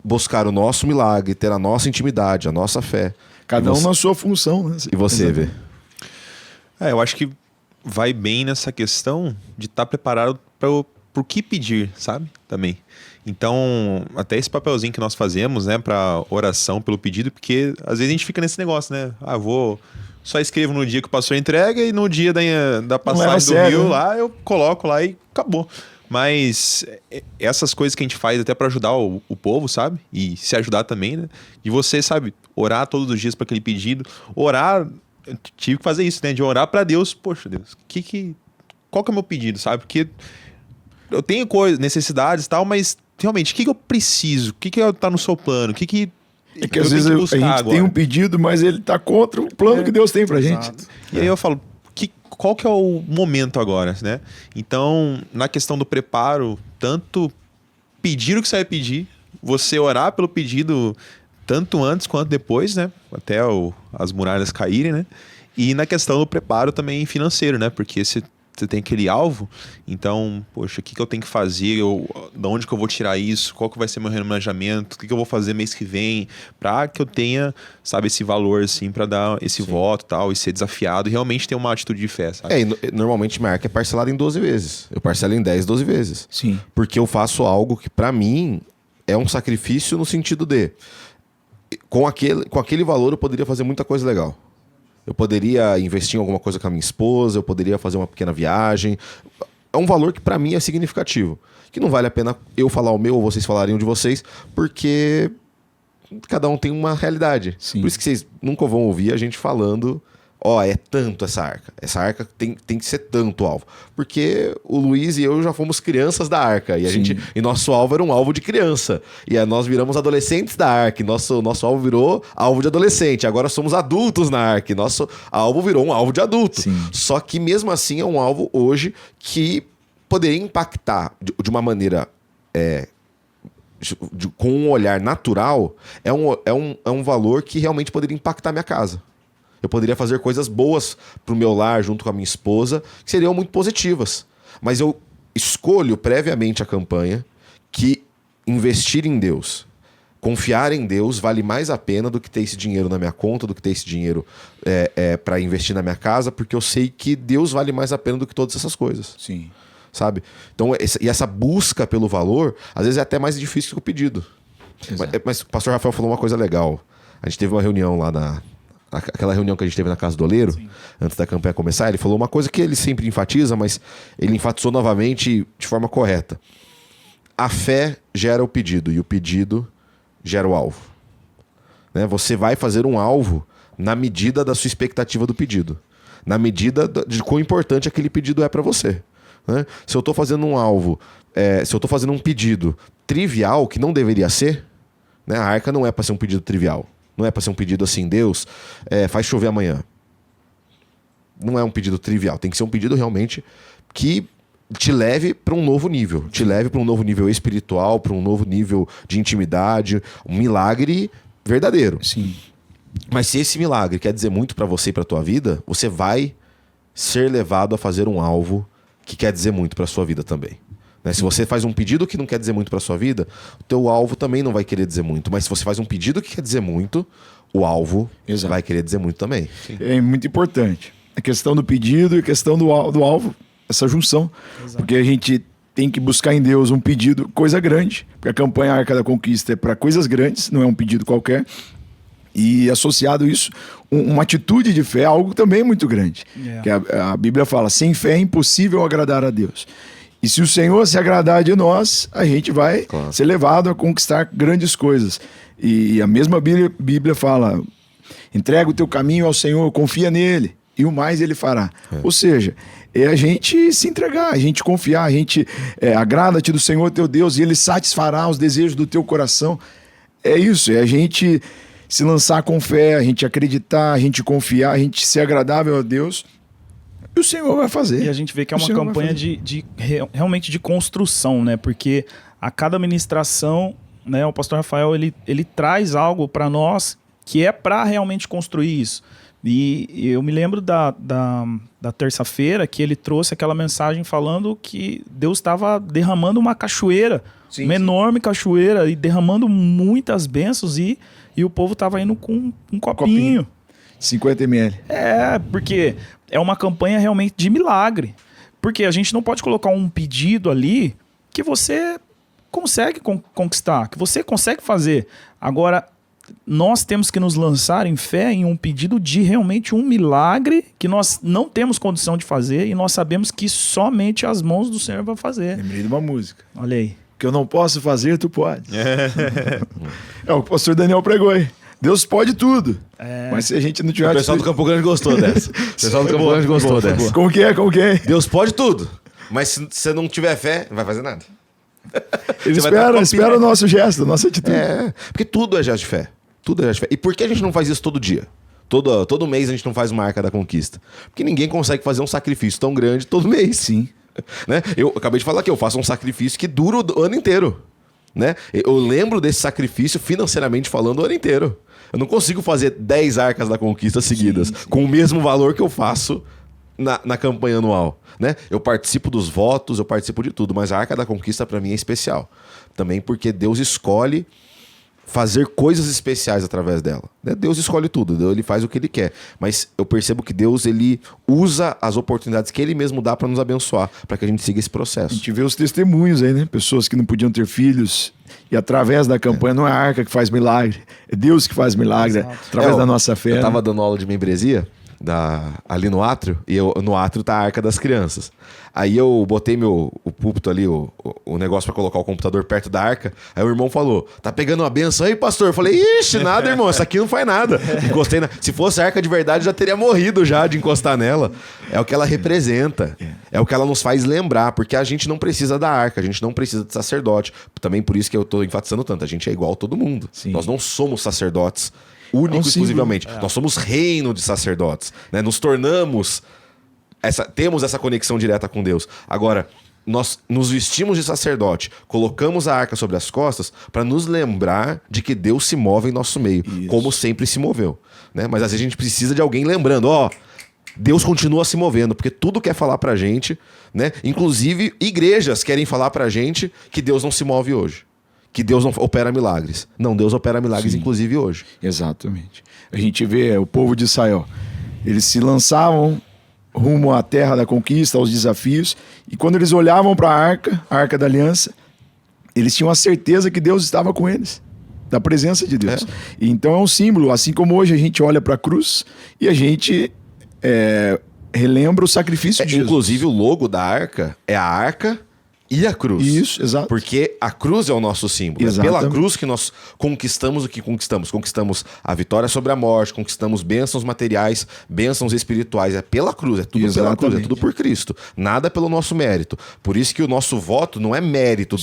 buscar o nosso milagre, ter a nossa intimidade, a nossa fé. Cada um na sua função. Né? E você, Vê? Eu acho que vai bem nessa questão de estar preparado para o que pedir, sabe? Também. Então, até esse papelzinho que nós fazemos, né, para oração pelo pedido, porque às vezes a gente fica nesse negócio, né? Só escrevo no dia que o pastor entrega e no dia da passagem do rio lá, eu coloco lá e acabou. Mas essas coisas que a gente faz até pra ajudar o povo, sabe? E se ajudar também, né? De você, sabe, orar todos os dias pra aquele pedido. Orar, eu tive que fazer isso, né? De orar pra Deus. Poxa, Deus, qual que é o meu pedido, sabe? Porque eu tenho necessidades e tal, mas realmente, o que eu preciso? O que tá no seu plano? O que É que às vezes a gente agora? tem um pedido, mas ele tá contra o plano que Deus tem pra gente. E aí eu falo, qual que é o momento agora, né? Então, na questão do preparo, tanto pedir o que você vai pedir, você orar pelo pedido tanto antes quanto depois, né? Até as muralhas caírem, né? E na questão do preparo também financeiro, né? Porque você tem aquele alvo, então, poxa, o que eu tenho que fazer? De onde que eu vou tirar isso? Qual que vai ser meu remanejamento? O que eu vou fazer mês que vem? Pra que eu tenha, sabe, esse valor, assim, pra dar esse voto e tal, e ser desafiado e realmente ter uma atitude de fé, sabe? E normalmente minha arca é parcelada em 12 vezes. Eu parcelo em 10, 12 vezes. Sim. Porque eu faço algo que, pra mim, é um sacrifício no sentido de... Com aquele valor, eu poderia fazer muita coisa legal. Eu poderia investir em alguma coisa com a minha esposa, eu poderia fazer uma pequena viagem. É um valor que pra mim é significativo. Que não vale a pena eu falar o meu ou vocês falarem o de vocês, porque cada um tem uma realidade. Sim. Por isso que vocês nunca vão ouvir a gente falando, é tanto essa arca. Essa arca tem que ser tanto alvo. Porque o Luiz e eu já fomos crianças da arca. E nosso alvo era um alvo de criança. E aí nós viramos adolescentes da arca. E nosso alvo virou alvo de adolescente. Agora somos adultos na arca. E nosso alvo virou um alvo de adulto. Sim. Só que mesmo assim é um alvo hoje que poderia impactar de uma maneira... com um olhar natural. É um valor que realmente poderia impactar minha casa. Eu poderia fazer coisas boas pro meu lar junto com a minha esposa, que seriam muito positivas. Mas eu escolho previamente a campanha que investir em Deus, confiar em Deus vale mais a pena do que ter esse dinheiro na minha conta, do que ter esse dinheiro para investir na minha casa, porque eu sei que Deus vale mais a pena do que todas essas coisas. Sim. Sabe? Então, essa busca pelo valor, às vezes é até mais difícil que o pedido. Mas o pastor Rafael falou uma coisa legal. A gente teve uma reunião lá aquela reunião que a gente teve na Casa do Oleiro, antes da campanha começar, ele falou uma coisa que ele sempre enfatiza, mas ele enfatizou novamente de forma correta. A fé gera o pedido e o pedido gera o alvo. Né? Você vai fazer um alvo na medida da sua expectativa do pedido. Na medida de quão importante aquele pedido é para você. Né? Se eu estou fazendo um alvo, se eu estou fazendo um pedido trivial, que não deveria ser, né? A arca não é para ser um pedido trivial. Não é para ser um pedido assim, Deus, faz chover amanhã. Não é um pedido trivial. Tem que ser um pedido realmente que te leve para um novo nível. Te leve para um novo nível espiritual, para um novo nível de intimidade. Um milagre verdadeiro. Sim. Mas se esse milagre quer dizer muito para você e para tua vida, você vai ser levado a fazer um alvo que quer dizer muito para sua vida também. Né? Se você faz um pedido que não quer dizer muito para sua vida, o teu alvo também não vai querer dizer muito. Mas se você faz um pedido que quer dizer muito, o alvo vai querer dizer muito também. Sim. É muito importante. A questão do pedido e a questão do alvo, essa junção. Exato. Porque a gente tem que buscar em Deus um pedido, coisa grande. Porque a campanha Arca da Conquista é para coisas grandes, não é um pedido qualquer. E associado a isso, uma atitude de fé, algo também muito grande. Que a Bíblia fala, sem fé é impossível agradar a Deus. E se o Senhor se agradar de nós, a gente vai ser levado a conquistar grandes coisas. E a mesma Bíblia fala, entrega o teu caminho ao Senhor, confia nele, e o mais ele fará. Ou seja, é a gente se entregar, a gente confiar, a gente agrada-te do Senhor teu Deus, e ele satisfará os desejos do teu coração. É isso, é a gente se lançar com fé, a gente acreditar, a gente confiar, a gente ser agradável a Deus. E o Senhor vai fazer. E a gente vê que é uma campanha realmente de construção, né? Porque a cada ministração, né, o pastor Rafael, ele traz algo para nós que é para realmente construir isso. E eu me lembro da terça-feira que ele trouxe aquela mensagem falando que Deus estava derramando uma cachoeira, enorme cachoeira, e derramando muitas bênçãos, e o povo estava indo com um copinho. 50 ml. Porque é uma campanha realmente de milagre. Porque a gente não pode colocar um pedido ali que você consegue conquistar, que você consegue fazer. Agora, nós temos que nos lançar em fé em um pedido de realmente um milagre que nós não temos condição de fazer e nós sabemos que somente as mãos do Senhor vão fazer. Lembrei de uma música. Olha aí. O que eu não posso fazer, tu pode. É o que o pastor Daniel pregou aí. Deus pode tudo. Mas se a gente não tiver... O pessoal do Campo Grande gostou dessa. O pessoal do Campo Grande gostou dessa. Como que é? Como que é? Deus pode tudo. Mas se você não tiver fé, não vai fazer nada. Ele Você vai espera o nosso gesto, a nossa atitude. Porque tudo é gesto de fé. Tudo é gesto de fé. E por que a gente não faz isso todo dia? Todo mês a gente não faz uma Arca da Conquista. Porque ninguém consegue fazer um sacrifício tão grande todo mês. Sim. Né? Eu acabei de falar que eu faço um sacrifício que dura o ano inteiro. Né? Eu lembro desse sacrifício financeiramente falando o ano inteiro. Eu não consigo fazer 10 Arcas da Conquista seguidas com o mesmo valor que eu faço na campanha anual. Né? Eu participo dos votos, eu participo de tudo, mas a Arca da Conquista para mim é especial. Também porque Deus escolhe fazer coisas especiais através dela. Né? Deus escolhe tudo, Deus, ele faz o que ele quer. Mas eu percebo que Deus ele usa as oportunidades que ele mesmo dá para nos abençoar, para que a gente siga esse A processo. gente vê os testemunhos aí, né? Pessoas que não podiam ter filhos e através da campanha não é a Arca que faz milagre, é Deus que faz milagre através da nossa fé. Eu né? tava dando aula de membresia ali no átrio, e no átrio tá a Arca das Crianças. Aí eu botei o púlpito ali, o negócio pra colocar o computador perto da arca. Aí o irmão falou, tá pegando uma benção aí, pastor? Eu falei, ixi, nada, irmão, isso aqui não faz nada. Encostei se fosse a arca de verdade, eu já teria morrido já de encostar nela. É o que ela representa. É o que ela nos faz lembrar, porque a gente não precisa da arca, a gente não precisa de sacerdote. Também por isso que eu tô enfatizando tanto, a gente é igual a todo mundo. Sim. Nós não somos sacerdotes únicos exclusivamente. Nós somos reino de sacerdotes. Né? Nos tornamos... temos essa conexão direta com Deus. Agora, nós nos vestimos de sacerdote, colocamos a arca sobre as costas para nos lembrar de que Deus se move em nosso meio, como sempre se moveu. Né? Mas às vezes a gente precisa de alguém lembrando, Deus continua se movendo, porque tudo quer falar pra gente, né? Inclusive igrejas querem falar pra gente que Deus não se move hoje. Que Deus não opera milagres. Não, Deus opera milagres, inclusive hoje. Exatamente. A gente vê o povo de Israel, eles se lançavam rumo à terra da conquista, aos desafios, e quando eles olhavam para a Arca da Aliança, eles tinham a certeza que Deus estava com eles, da presença de Deus. E então é um símbolo, assim como hoje a gente olha para a cruz e a gente relembra o sacrifício de Jesus. Inclusive o logo da arca é a arca e a cruz. Isso, exato. Porque a cruz é o nosso símbolo. Exatamente. É pela cruz que nós conquistamos o que conquistamos. Conquistamos a vitória sobre a morte, conquistamos bênçãos materiais, bênçãos espirituais. É pela cruz, é tudo pela cruz, é tudo por Cristo. Nada pelo nosso mérito. Por isso que o nosso voto não é mérito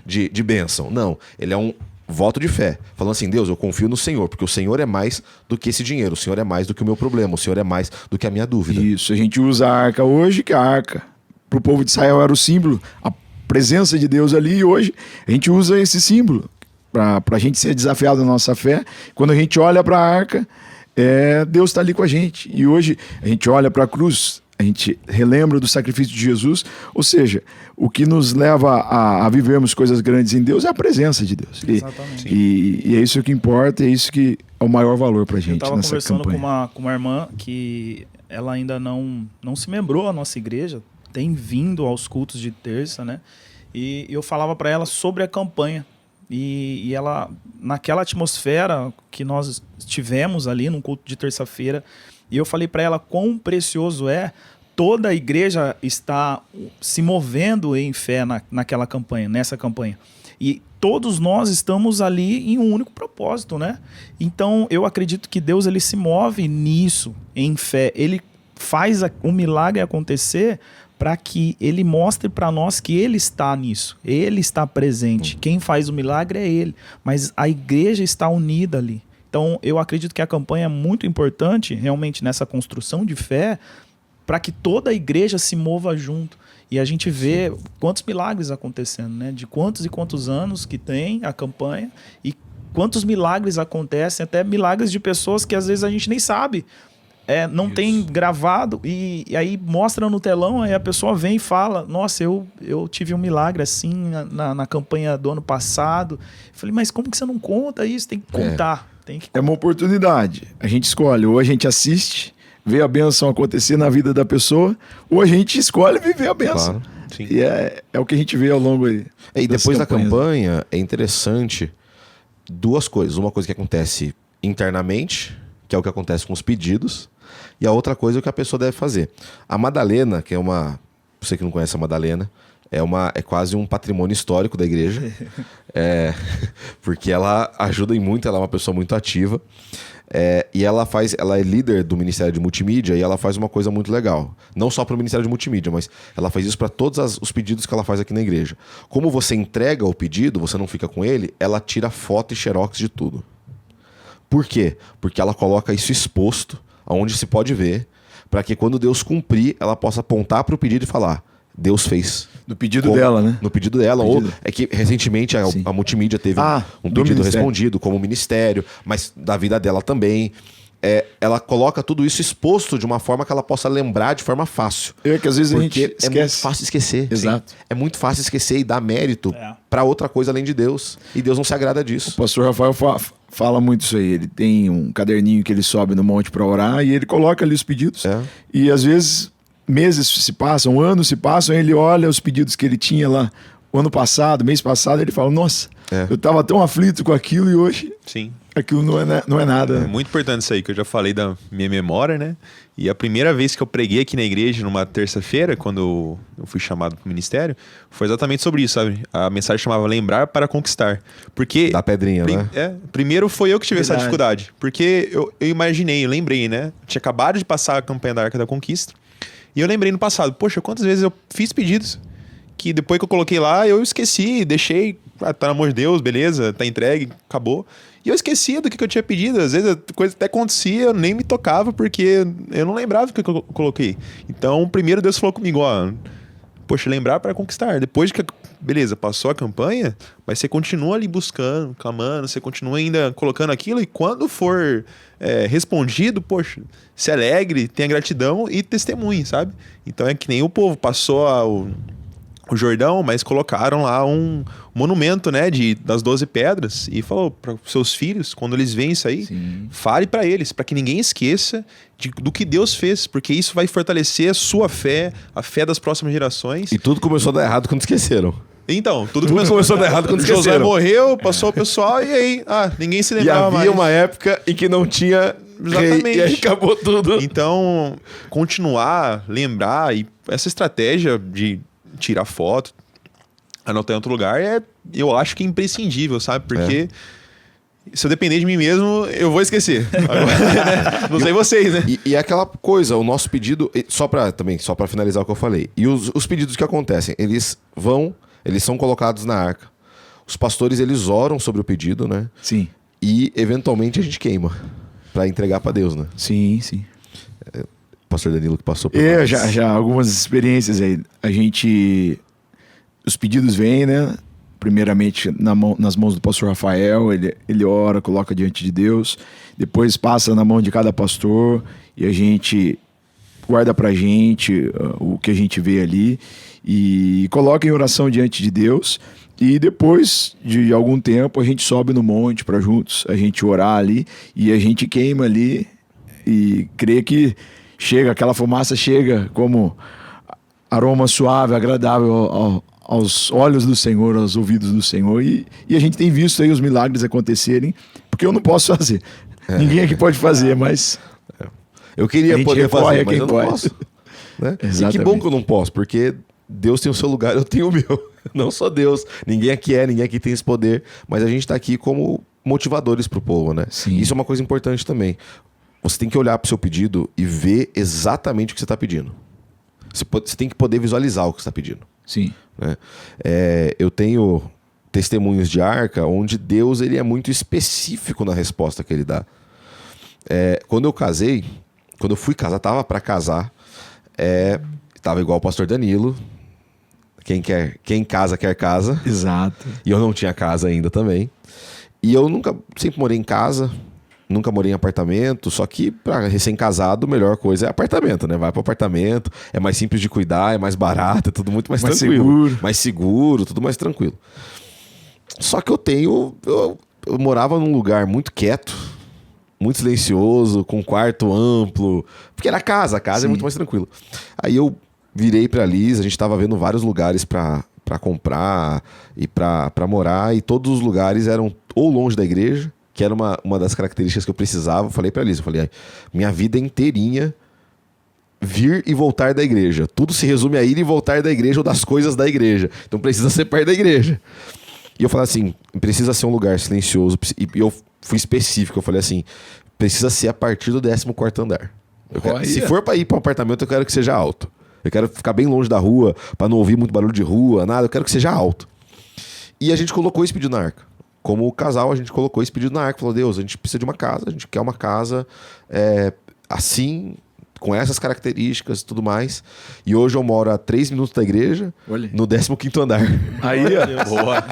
de bênção. Não, ele é um voto de fé. Falando assim, Deus, eu confio no Senhor, porque o Senhor é mais do que esse dinheiro. O Senhor é mais do que o meu problema. O Senhor é mais do que a minha dúvida. Isso, a gente usa a arca hoje, que a arca para o povo de Israel era o símbolo, a presença de Deus ali, e hoje a gente usa esse símbolo para a gente ser desafiado na nossa fé. Quando a gente olha para a arca, Deus está ali com a gente. E hoje a gente olha para a cruz, a gente relembra do sacrifício de Jesus, ou seja, o que nos leva a vivermos coisas grandes em Deus é a presença de Deus. Exatamente. E é isso que importa, é isso que é o maior valor para a gente nessa nessa campanha. Eu estava campanha. com uma irmã que ela ainda não se membrou à nossa igreja, tem vindo aos cultos de terça, né? E eu falava para ela sobre a campanha. E ela, naquela atmosfera que nós tivemos ali no culto de terça-feira, e eu falei para ela quão precioso é toda a igreja estar se movendo em fé naquela campanha, nessa campanha. E todos nós estamos ali em um único propósito, né? Então, eu acredito que Deus ele se move nisso, em fé. Ele faz um milagre acontecer para que ele mostre para nós que ele está nisso, ele está presente. Quem faz o milagre é ele, mas a igreja está unida ali. Então, eu acredito que a campanha é muito importante, realmente, nessa construção de fé, para que toda a igreja se mova junto. E a gente vê quantos milagres acontecendo, né? De quantos e quantos anos que tem a campanha e quantos milagres acontecem, até milagres de pessoas que às vezes a gente nem sabe. Não tem gravado e aí mostra no telão, aí a pessoa vem e fala, nossa, eu tive um milagre assim na campanha do ano passado. Eu falei, mas como que você não conta isso? Tem que contar. É uma oportunidade. A gente escolhe, ou a gente assiste, vê a bênção acontecer na vida da pessoa, ou a gente escolhe viver a bênção. Claro. E é o que a gente vê ao longo aí. E depois da campanha, é interessante duas coisas. Uma coisa que acontece internamente, que é o que acontece com os pedidos, e a outra coisa é o que a pessoa deve fazer. A Madalena, que é uma... Você que não conhece a Madalena, é quase um patrimônio histórico da igreja. Porque ela ajuda em muito, ela é uma pessoa muito ativa. E ela é líder do Ministério de Multimídia e ela faz uma coisa muito legal. Não só para o Ministério de Multimídia, mas ela faz isso para todos os pedidos que ela faz aqui na igreja. Como você entrega o pedido, você não fica com ele, ela tira foto e xerox de tudo. Por quê? Porque ela coloca isso exposto, aonde se pode ver, para que quando Deus cumprir, ela possa apontar para o pedido e falar: Deus fez. No pedido dela, né? No pedido dela. Ou é que recentemente a Multimídia teve um pedido respondido como ministério, mas da vida dela também. Ela coloca tudo isso exposto de uma forma que ela possa lembrar de forma fácil. Que às vezes a gente esquece. É muito fácil esquecer. Exato. Sim. É muito fácil esquecer e dar mérito para outra coisa além de Deus. E Deus não se agrada disso. O pastor Rafael fala muito isso aí. Ele tem um caderninho que ele sobe no monte para orar e ele coloca ali os pedidos. E às vezes meses se passam, anos se passam, ele olha os pedidos que ele tinha lá o ano passado, mês passado, ele fala: nossa, eu estava tão aflito com aquilo e hoje aquilo não é nada. É muito importante isso aí, que eu já falei da minha memória, né? E a primeira vez que eu preguei aqui na igreja, numa terça-feira, quando eu fui chamado para o ministério, foi exatamente sobre isso, sabe? A mensagem chamava Lembrar para Conquistar. Porque... Da pedrinha, né? Primeiro foi eu que tive essa dificuldade. Porque eu imaginei, eu lembrei, né? Tinha acabado de passar a campanha da Arca da Conquista. E eu lembrei no passado, poxa, quantas vezes eu fiz pedidos que depois que eu coloquei lá, eu esqueci, deixei, tá no amor de Deus, beleza, tá entregue, acabou. E eu esquecia do que eu tinha pedido. Às vezes a coisa até acontecia, eu nem me tocava, porque eu não lembrava do que eu coloquei. Então, primeiro Deus falou comigo, poxa, lembrar para conquistar. Depois que, beleza, passou a campanha, mas você continua ali buscando, clamando, você continua ainda colocando aquilo, e quando for respondido, poxa, se alegre, tenha gratidão e testemunhe, sabe? Então é que nem o povo passou o Jordão, mas colocaram lá um monumento, né, das 12 pedras, e falou para seus filhos, quando eles veem isso aí, fale para eles, para que ninguém esqueça do que Deus fez, porque isso vai fortalecer a sua fé, a fé das próximas gerações. E tudo começou a dar errado quando esqueceram. Então, tudo começou a dar errado quando esqueceram. Josué morreu, passou o pessoal, e aí? Ninguém se lembrava mais. E havia uma época em que não tinha Exatamente. rei, e aí acabou tudo. Então, continuar, lembrar, e essa estratégia de tirar foto, anotar em outro lugar, eu acho que é imprescindível, sabe? Porque se eu depender de mim mesmo, eu vou esquecer. Agora, né? Não sei vocês, né? E aquela coisa, o nosso pedido, só para finalizar o que eu falei, e os pedidos que acontecem, eles são colocados na arca. Os pastores, eles oram sobre o pedido, né? Sim. E eventualmente a gente queima para entregar para Deus, né? Sim. Pastor Danilo que passou por já algumas experiências aí. Os pedidos vêm, né? Primeiramente nas mãos do pastor Rafael, ele ora, coloca diante de Deus, depois passa na mão de cada pastor e a gente guarda pra gente o que a gente vê ali e coloca em oração diante de Deus. E depois de algum tempo a gente sobe no monte para juntos a gente orar ali e a gente queima ali e crê que aquela fumaça chega como aroma suave, agradável aos olhos do Senhor, aos ouvidos do Senhor. E a gente tem visto aí os milagres acontecerem, porque eu não posso fazer. Ninguém aqui pode fazer, mas... Eu queria poder fazer, mas eu não pode. posso. Né? E que bom que eu não posso, porque Deus tem o seu lugar, eu tenho o meu. Não só Deus. Ninguém aqui tem esse poder, mas a gente está aqui como motivadores para o povo, né? Sim. Isso é uma coisa importante também. Você tem que olhar para o seu pedido e ver exatamente o que você está pedindo. Você tem que poder visualizar o que você está pedindo. Sim. Né? Eu tenho testemunhos de arca onde Deus ele é muito específico na resposta que ele dá. Quando eu fui casar, estava para casar, estava igual o pastor Danilo. Quem casa quer casa. Exato. E eu não tinha casa ainda também. E eu sempre morei em casa. Nunca morei em apartamento, só que para recém-casado, a melhor coisa é apartamento, né? Vai pro apartamento, é mais simples de cuidar, é mais barato, é tudo muito mais tranquilo. Seguro. Mais seguro, tudo mais tranquilo. Só que eu morava num lugar muito quieto, muito silencioso, com um quarto amplo, porque era casa, é muito mais tranquilo. Aí eu virei pra Liz, a gente tava vendo vários lugares pra comprar e pra morar, e todos os lugares eram ou longe da igreja, que era uma das características que eu precisava. Eu falei pra Liz, eu falei, minha vida inteirinha vir e voltar da igreja. Tudo se resume a ir e voltar da igreja ou das coisas da igreja. Então precisa ser perto da igreja. E eu falei assim, precisa ser um lugar silencioso. E eu fui específico, eu falei assim, precisa ser a partir do 14º andar. Se for pra ir pra um apartamento, eu quero que seja alto. Eu quero ficar bem longe da rua, pra não ouvir muito barulho de rua, nada. Eu quero que seja alto. E a gente colocou esse pedido na arca. Como casal, a gente colocou esse pedido na arca. Falou, Deus, a gente precisa de uma casa. A gente quer uma casa assim, com essas características e tudo mais. E hoje eu moro a 3 minutos da igreja, no 15º andar. Aí, ó. Boa.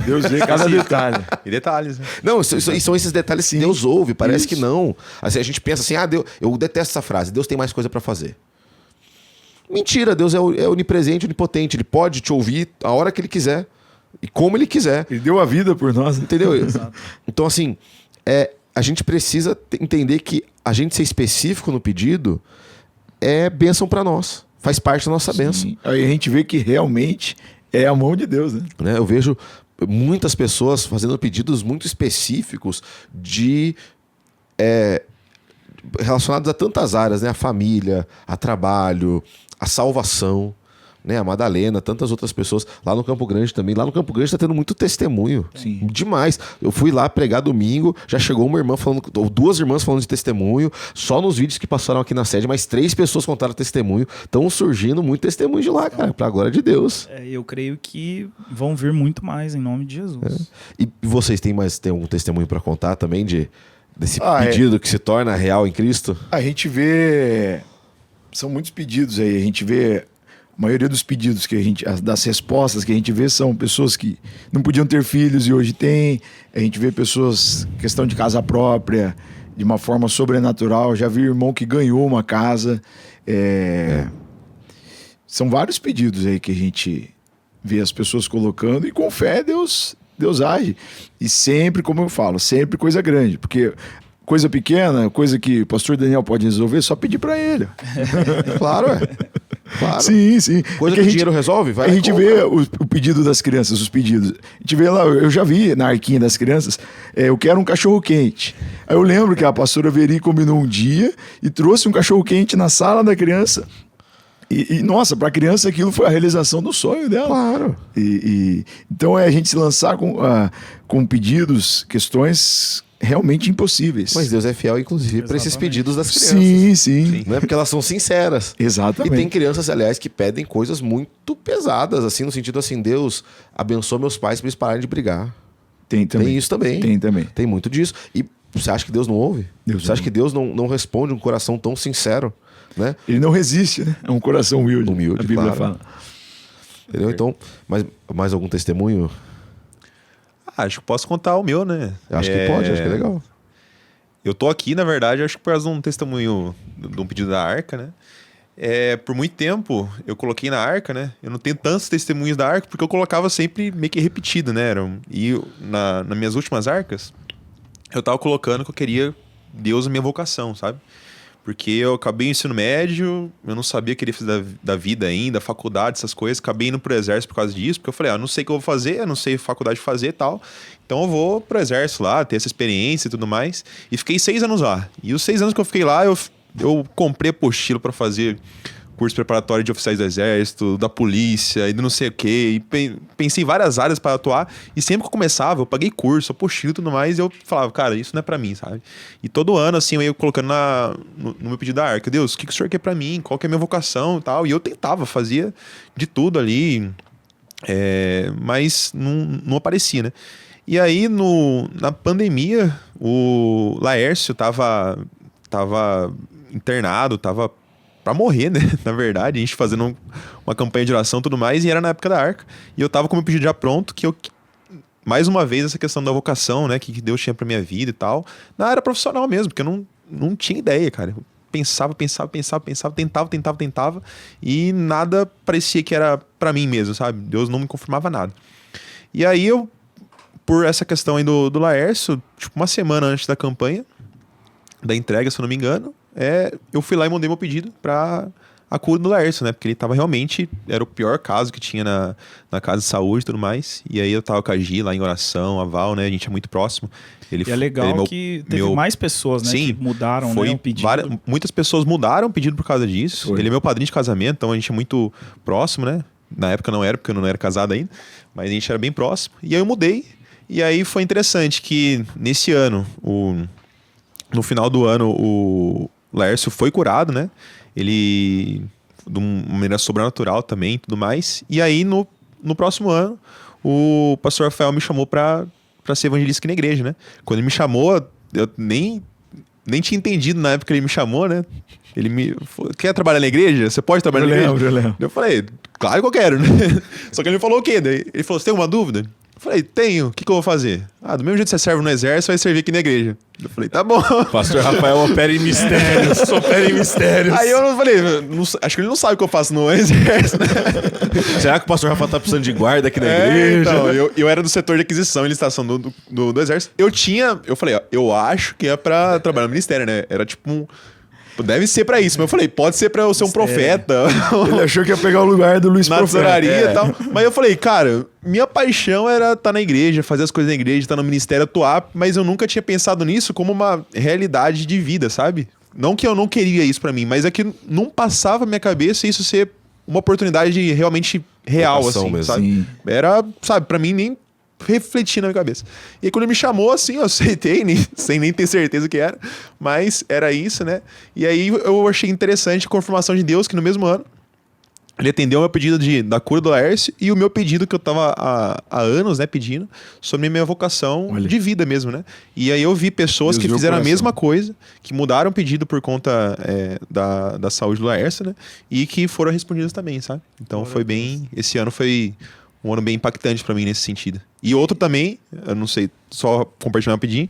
Deus vê cada detalhe. E detalhes, né? Não, são esses detalhes que Deus ouve. Parece que não. Assim, a gente pensa assim, Deus, eu detesto essa frase. Deus tem mais coisa pra fazer. Mentira, Deus é onipresente, onipotente. Ele pode te ouvir a hora que ele quiser e como ele quiser. Ele deu a vida por nós. Entendeu? Então, assim, a gente precisa entender que a gente ser específico no pedido é bênção para nós. Faz parte da nossa bênção. Aí a gente vê que realmente é a mão de Deus, né? Eu vejo muitas pessoas fazendo pedidos muito específicos relacionados a tantas áreas, né? A família, a trabalho, a salvação, né? A Madalena, tantas outras pessoas. Lá no Campo Grande também. Lá no Campo Grande tá tendo muito testemunho. Sim. Demais. Eu fui lá pregar domingo, já chegou uma irmã falando, ou 2 irmãs falando de testemunho, só nos vídeos que passaram aqui na sede, mas 3 pessoas contaram testemunho. Estão surgindo muito testemunho de lá, cara, pra glória de Deus. Eu creio que vão vir muito mais em nome de Jesus. E vocês têm algum testemunho pra contar também desse pedido que se torna real em Cristo? A gente vê... São muitos pedidos aí. A gente vê... A maioria dos pedidos das respostas que a gente vê são pessoas que não podiam ter filhos e hoje têm. A gente vê pessoas, questão de casa própria, de uma forma sobrenatural. Já vi irmão que ganhou uma casa. São vários pedidos aí que a gente vê as pessoas colocando e com fé Deus age. E sempre, como eu falo, sempre coisa grande. Porque coisa pequena, coisa que o pastor Daniel pode resolver, só pedir para ele. Claro, Claro. Sim. Coisa que o dinheiro resolve, vai. A gente vê o pedido das crianças, os pedidos. A gente vê lá, eu já vi na arquinha das crianças, eu quero um cachorro quente. Aí eu lembro que a pastora Veri combinou um dia e trouxe um cachorro quente na sala da criança. E nossa, para a criança aquilo foi a realização do sonho dela. Claro. Então é a gente se lançar com pedidos, questões realmente impossíveis. Mas Deus é fiel, inclusive, para esses pedidos das crianças. Sim. Não é porque elas são sinceras. Exatamente. E tem crianças, aliás, que pedem coisas muito pesadas, assim, no sentido assim, Deus abençoa meus pais para eles pararem de brigar. Tem também. Tem isso também. Tem também. Tem muito disso. E você acha que Deus não ouve? Você acha que Deus não responde um coração tão sincero, né? Ele não resiste, né? É um coração humilde. Humilde, a Bíblia claro. fala. Entendeu? Então, mais algum testemunho? Acho que posso contar o meu, né? Acho que pode, acho que é legal. Eu tô aqui, na verdade, acho que por causa de um testemunho, de um pedido da arca, né? Por muito tempo, eu coloquei na arca, né? Eu não tenho tantos testemunhos da arca, porque eu colocava sempre meio que repetido, né? E nas minhas últimas arcas, eu tava colocando que eu queria Deus na minha vocação, sabe? Porque eu acabei o ensino médio, eu não sabia o que queria fazer da vida ainda, faculdade, essas coisas. Acabei indo pro exército por causa disso, porque eu falei, eu não sei o que eu vou fazer, eu não sei faculdade fazer e tal. Então eu vou pro exército lá, ter essa experiência e tudo mais. E fiquei 6 anos lá. E os 6 anos que eu fiquei lá, eu comprei apostila para fazer curso preparatório de oficiais do exército, da polícia, e não sei o quê. E pensei em várias áreas para atuar. E sempre que eu começava, eu paguei curso, apostila e tudo mais. E eu falava, cara, isso não é para mim, sabe? E todo ano, assim, eu ia colocando no meu pedido da arca. Deus, o que o senhor quer para mim? Qual que é a minha vocação e tal? E eu tentava, fazia de tudo ali. Mas não aparecia, né? E aí, na pandemia, o Laércio tava internado, tava pra morrer, né? Na verdade, a gente fazendo uma campanha de oração e tudo mais, e era na época da arca. E eu tava com o meu pedido já pronto, mais uma vez, essa questão da vocação, né? Que Deus tinha pra minha vida e tal. Na área profissional mesmo, porque eu não tinha ideia, cara. Eu pensava, tentava, e nada parecia que era pra mim mesmo, sabe? Deus não me confirmava nada. E aí por essa questão aí do Laércio, tipo, uma semana antes da campanha, da entrega, se eu não me engano, eu fui lá e mandei meu pedido pra a cura do Laércio, né? Porque ele tava realmente... Era o pior caso que tinha na casa de saúde e tudo mais. E aí eu tava com a Gi lá em oração, a Val, né? A gente é muito próximo. E é legal que teve mais pessoas, né? Sim, que mudaram, né, o pedido. Muitas pessoas mudaram o pedido por causa disso. Foi. Ele é meu padrinho de casamento, então a gente é muito próximo, né? Na época não era, porque eu não era casado ainda. Mas a gente era bem próximo. E aí eu mudei. E aí foi interessante que nesse ano, no final do ano, o Laércio foi curado, né? Ele... de uma maneira sobrenatural também e tudo mais. E aí, no próximo ano, o pastor Rafael me chamou pra ser evangelista aqui na igreja, né? Quando ele me chamou, eu nem tinha entendido na época que ele me chamou, né? Ele me falou, quer trabalhar na igreja? Você pode trabalhar na igreja? Eu lembro. Eu falei, claro que eu quero, né? Só que ele me falou o quê? Daí ele falou, você tem alguma dúvida? Eu falei, tenho. O que eu vou fazer? Do mesmo jeito que você serve no exército, vai servir aqui na igreja. Eu falei, tá bom. Pastor Rafael opera em mistérios. Opera em mistérios. Aí eu não falei, acho que ele não sabe o que eu faço no exército, né? Será que o pastor Rafael tá precisando de guarda aqui na igreja? Então, eu era do setor de aquisição e licitação do exército. Eu falei, ó, eu acho que é pra trabalhar no ministério, né? Era tipo deve ser pra isso. Mas eu falei, pode ser pra eu ser um profeta. Ele achou que ia pegar o lugar do Luiz Na Profeta. tesouraria e tal. Mas eu falei, cara, minha paixão era estar na igreja, fazer as coisas na igreja, estar no ministério, atuar. Mas eu nunca tinha pensado nisso como uma realidade de vida, sabe? Não que eu não queria isso pra mim, mas é que não passava na minha cabeça isso ser uma oportunidade realmente real, Vocação assim, mesmo. sabe? Sim. Era, sabe, pra mim nem refletir na minha cabeça. E aí, quando ele me chamou, assim, eu aceitei, sem nem ter certeza que era, mas era isso, né? E aí eu achei interessante a confirmação de Deus que no mesmo ano ele atendeu o meu pedido da cura do Laércio e o meu pedido que eu tava há anos, né, pedindo sobre a minha vocação de vida mesmo, né? E aí eu vi pessoas Deus que viu o fizeram a coração. mesma coisa, que mudaram o pedido por conta da saúde do Laércio, né? E que foram respondidas também, sabe? Então foi bem... Esse ano foi um ano bem impactante pra mim nesse sentido. E outro também, eu não sei, só compartilhar rapidinho,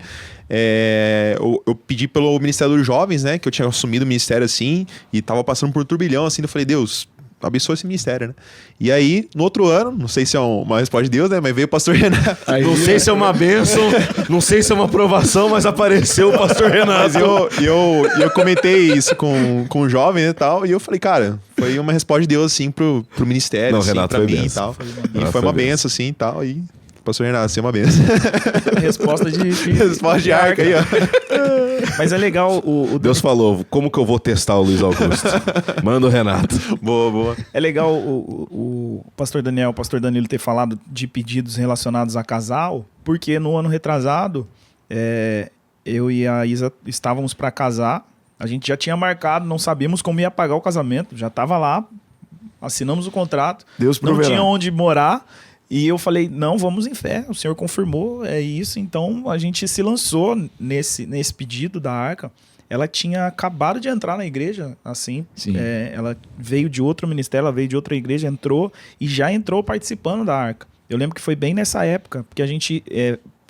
eu pedi pelo Ministério dos Jovens, né? Que eu tinha assumido o ministério assim, e tava passando por um turbilhão, assim, eu falei, Deus, abençoa esse ministério, né? E aí, no outro ano, não sei se é uma resposta de Deus, né? Mas veio o pastor Renato. Não sei se é uma bênção, não sei se é uma aprovação, mas apareceu o pastor Renato. Mas eu comentei isso com o jovem e tal, e eu falei, cara, foi uma resposta de Deus, assim, pro ministério, Não, assim, Renato pra foi mim benção. e tal. Renato E foi foi uma benção. benção, assim, e tal, e pastor Renato, você é uma benção. Resposta de Resposta de arca aí, ó. Mas é legal o Deus falou, como que eu vou testar o Luiz Augusto? Manda o Renato. Boa, boa. É legal o pastor Daniel, o pastor Danilo ter falado de pedidos relacionados a casal, porque no ano retrasado, eu e a Isa estávamos para casar, a gente já tinha marcado, não sabíamos como ia pagar o casamento, já estava lá, assinamos o contrato, Deus não proverá. tinha onde morar, e eu falei, não, vamos em fé, o Senhor confirmou, é isso, então a gente se lançou nesse pedido da Arca. Ela tinha acabado de entrar na igreja, assim, Sim. ela veio de outro ministério, ela veio de outra igreja, entrou e já entrou participando da Arca. Eu lembro que foi bem nessa época, porque a gente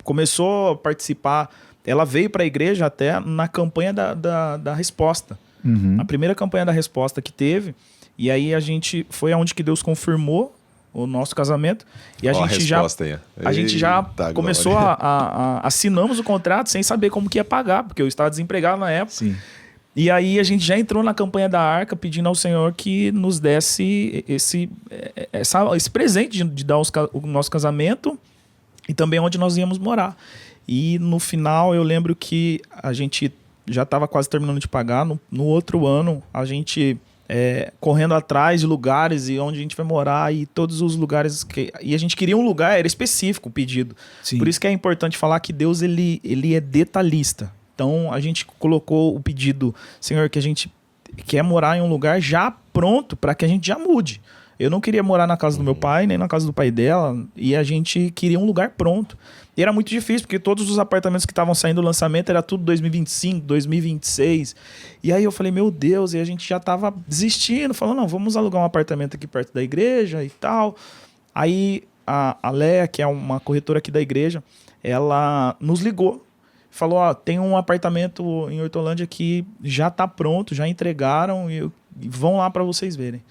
começou a participar, ela veio para a igreja até na campanha da resposta. Uhum. A primeira campanha da resposta que teve, e aí a gente, foi aonde que Deus confirmou o nosso casamento, e a gente já começou assinamos o contrato sem saber como que ia pagar, porque eu estava desempregado na época. Sim. E aí a gente já entrou na campanha da Arca pedindo ao Senhor que nos desse esse presente de dar o nosso casamento e também onde nós íamos morar. E no final eu lembro que a gente já estava quase terminando de pagar. No outro ano a gente correndo atrás de lugares e onde a gente vai morar e todos os lugares e a gente queria um lugar, era específico o pedido. Sim. Por isso que é importante falar que Deus ele é detalhista. Então a gente colocou o pedido, Senhor, que a gente quer morar em um lugar já pronto para que a gente já mude. Eu não queria morar na casa do meu pai, nem na casa do pai dela, e a gente queria um lugar pronto. E era muito difícil, porque todos os apartamentos que estavam saindo do lançamento era tudo 2025, 2026. E aí eu falei, meu Deus, e a gente já tava desistindo, falando, não, vamos alugar um apartamento aqui perto da igreja e tal. Aí a Léa, que é uma corretora aqui da igreja, ela nos ligou, falou, ó, tem um apartamento em Hortolândia que já tá pronto, já entregaram e vão lá para vocês verem.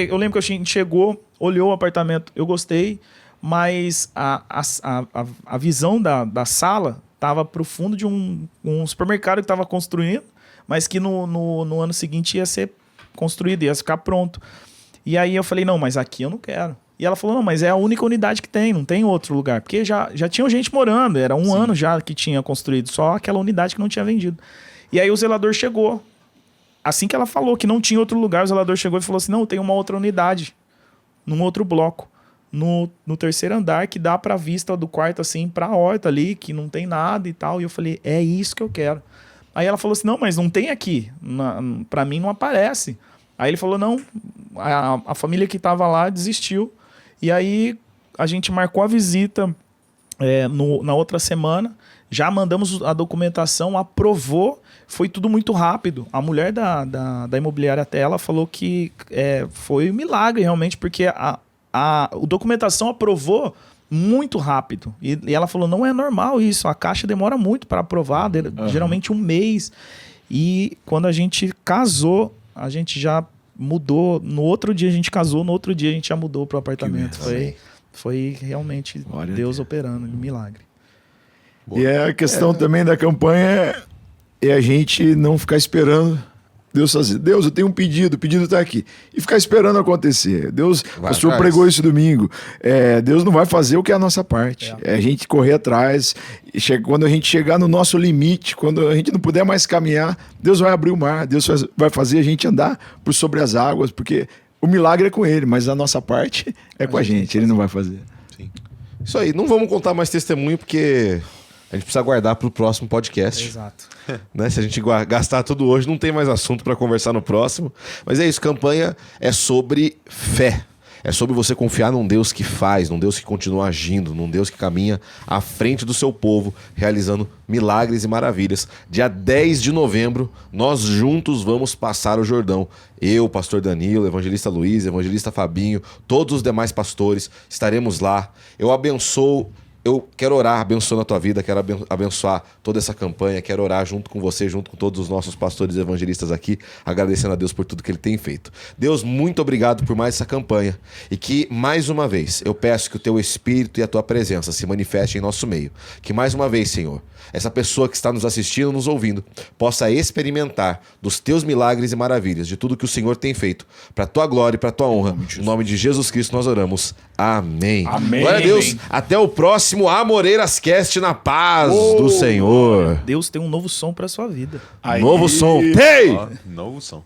Eu lembro que a gente chegou, olhou o apartamento, eu gostei, mas a visão da sala estava para o fundo de um supermercado que estava construindo, mas que no ano seguinte ia ser construído, ia ficar pronto. E aí eu falei, não, mas aqui eu não quero. E ela falou, não, mas é a única unidade que tem, não tem outro lugar. Porque já tinha gente morando, era um ano já que tinha construído, só aquela unidade que não tinha vendido. E aí o zelador chegou. Assim que ela falou que não tinha outro lugar, o zelador chegou e falou assim, não, tem uma outra unidade, num outro bloco, no terceiro andar, que dá pra vista do quarto, assim, pra horta ali, que não tem nada e tal. E eu falei, é isso que eu quero. Aí ela falou assim, não, mas não tem aqui, pra mim não aparece. Aí ele falou, não, a família que tava lá desistiu. E aí a gente marcou a visita na outra semana, já mandamos a documentação, aprovou, foi tudo muito rápido. A mulher da imobiliária até ela falou que foi um milagre realmente, porque a documentação aprovou muito rápido. E ela falou, não é normal isso, a Caixa demora muito para aprovar, geralmente um mês. E quando a gente casou, a gente já mudou, no outro dia a gente casou, no outro dia a gente já mudou pro apartamento. Foi realmente Deus operando, um milagre. Boa. E a questão também da campanha é a gente não ficar esperando Deus fazer. Deus, eu tenho um pedido, o pedido está aqui. E ficar esperando acontecer. Deus, o pastor pregou isso domingo. Deus não vai fazer o que é a nossa parte. É a gente correr atrás. Quando a gente chegar no nosso limite, quando a gente não puder mais caminhar, Deus vai abrir o mar. Deus vai fazer a gente andar por sobre as águas, porque o milagre é com Ele, mas a nossa parte é com a gente. Ele não vai fazer. Sim. Isso aí. Não vamos contar mais testemunho, porque a gente precisa guardar para o próximo podcast. Exato. Né? Se a gente gastar tudo hoje, não tem mais assunto para conversar no próximo. Mas é isso, campanha é sobre fé. É sobre você confiar num Deus que faz, num Deus que continua agindo, num Deus que caminha à frente do seu povo, realizando milagres e maravilhas. Dia 10 de novembro, nós juntos vamos passar o Jordão. Eu, pastor Danilo, evangelista Luiz, evangelista Fabinho, todos os demais pastores estaremos lá. Eu quero orar, abençoando a tua vida, quero abençoar toda essa campanha, quero orar junto com você, junto com todos os nossos pastores evangelistas aqui, agradecendo a Deus por tudo que Ele tem feito. Deus, muito obrigado por mais essa campanha e que, mais uma vez, eu peço que o Teu Espírito e a Tua presença se manifestem em nosso meio. Que, mais uma vez, Senhor, essa pessoa que está nos assistindo, nos ouvindo, possa experimentar dos Teus milagres e maravilhas, de tudo que o Senhor tem feito, para a Tua glória e para a Tua honra. No nome de Jesus Cristo nós oramos. Amém. Amém. Glória a Deus. Até o próximo Amoreiras Cast na paz do Senhor. Deus tem um novo som para sua vida. Novo som. Hey! Novo som.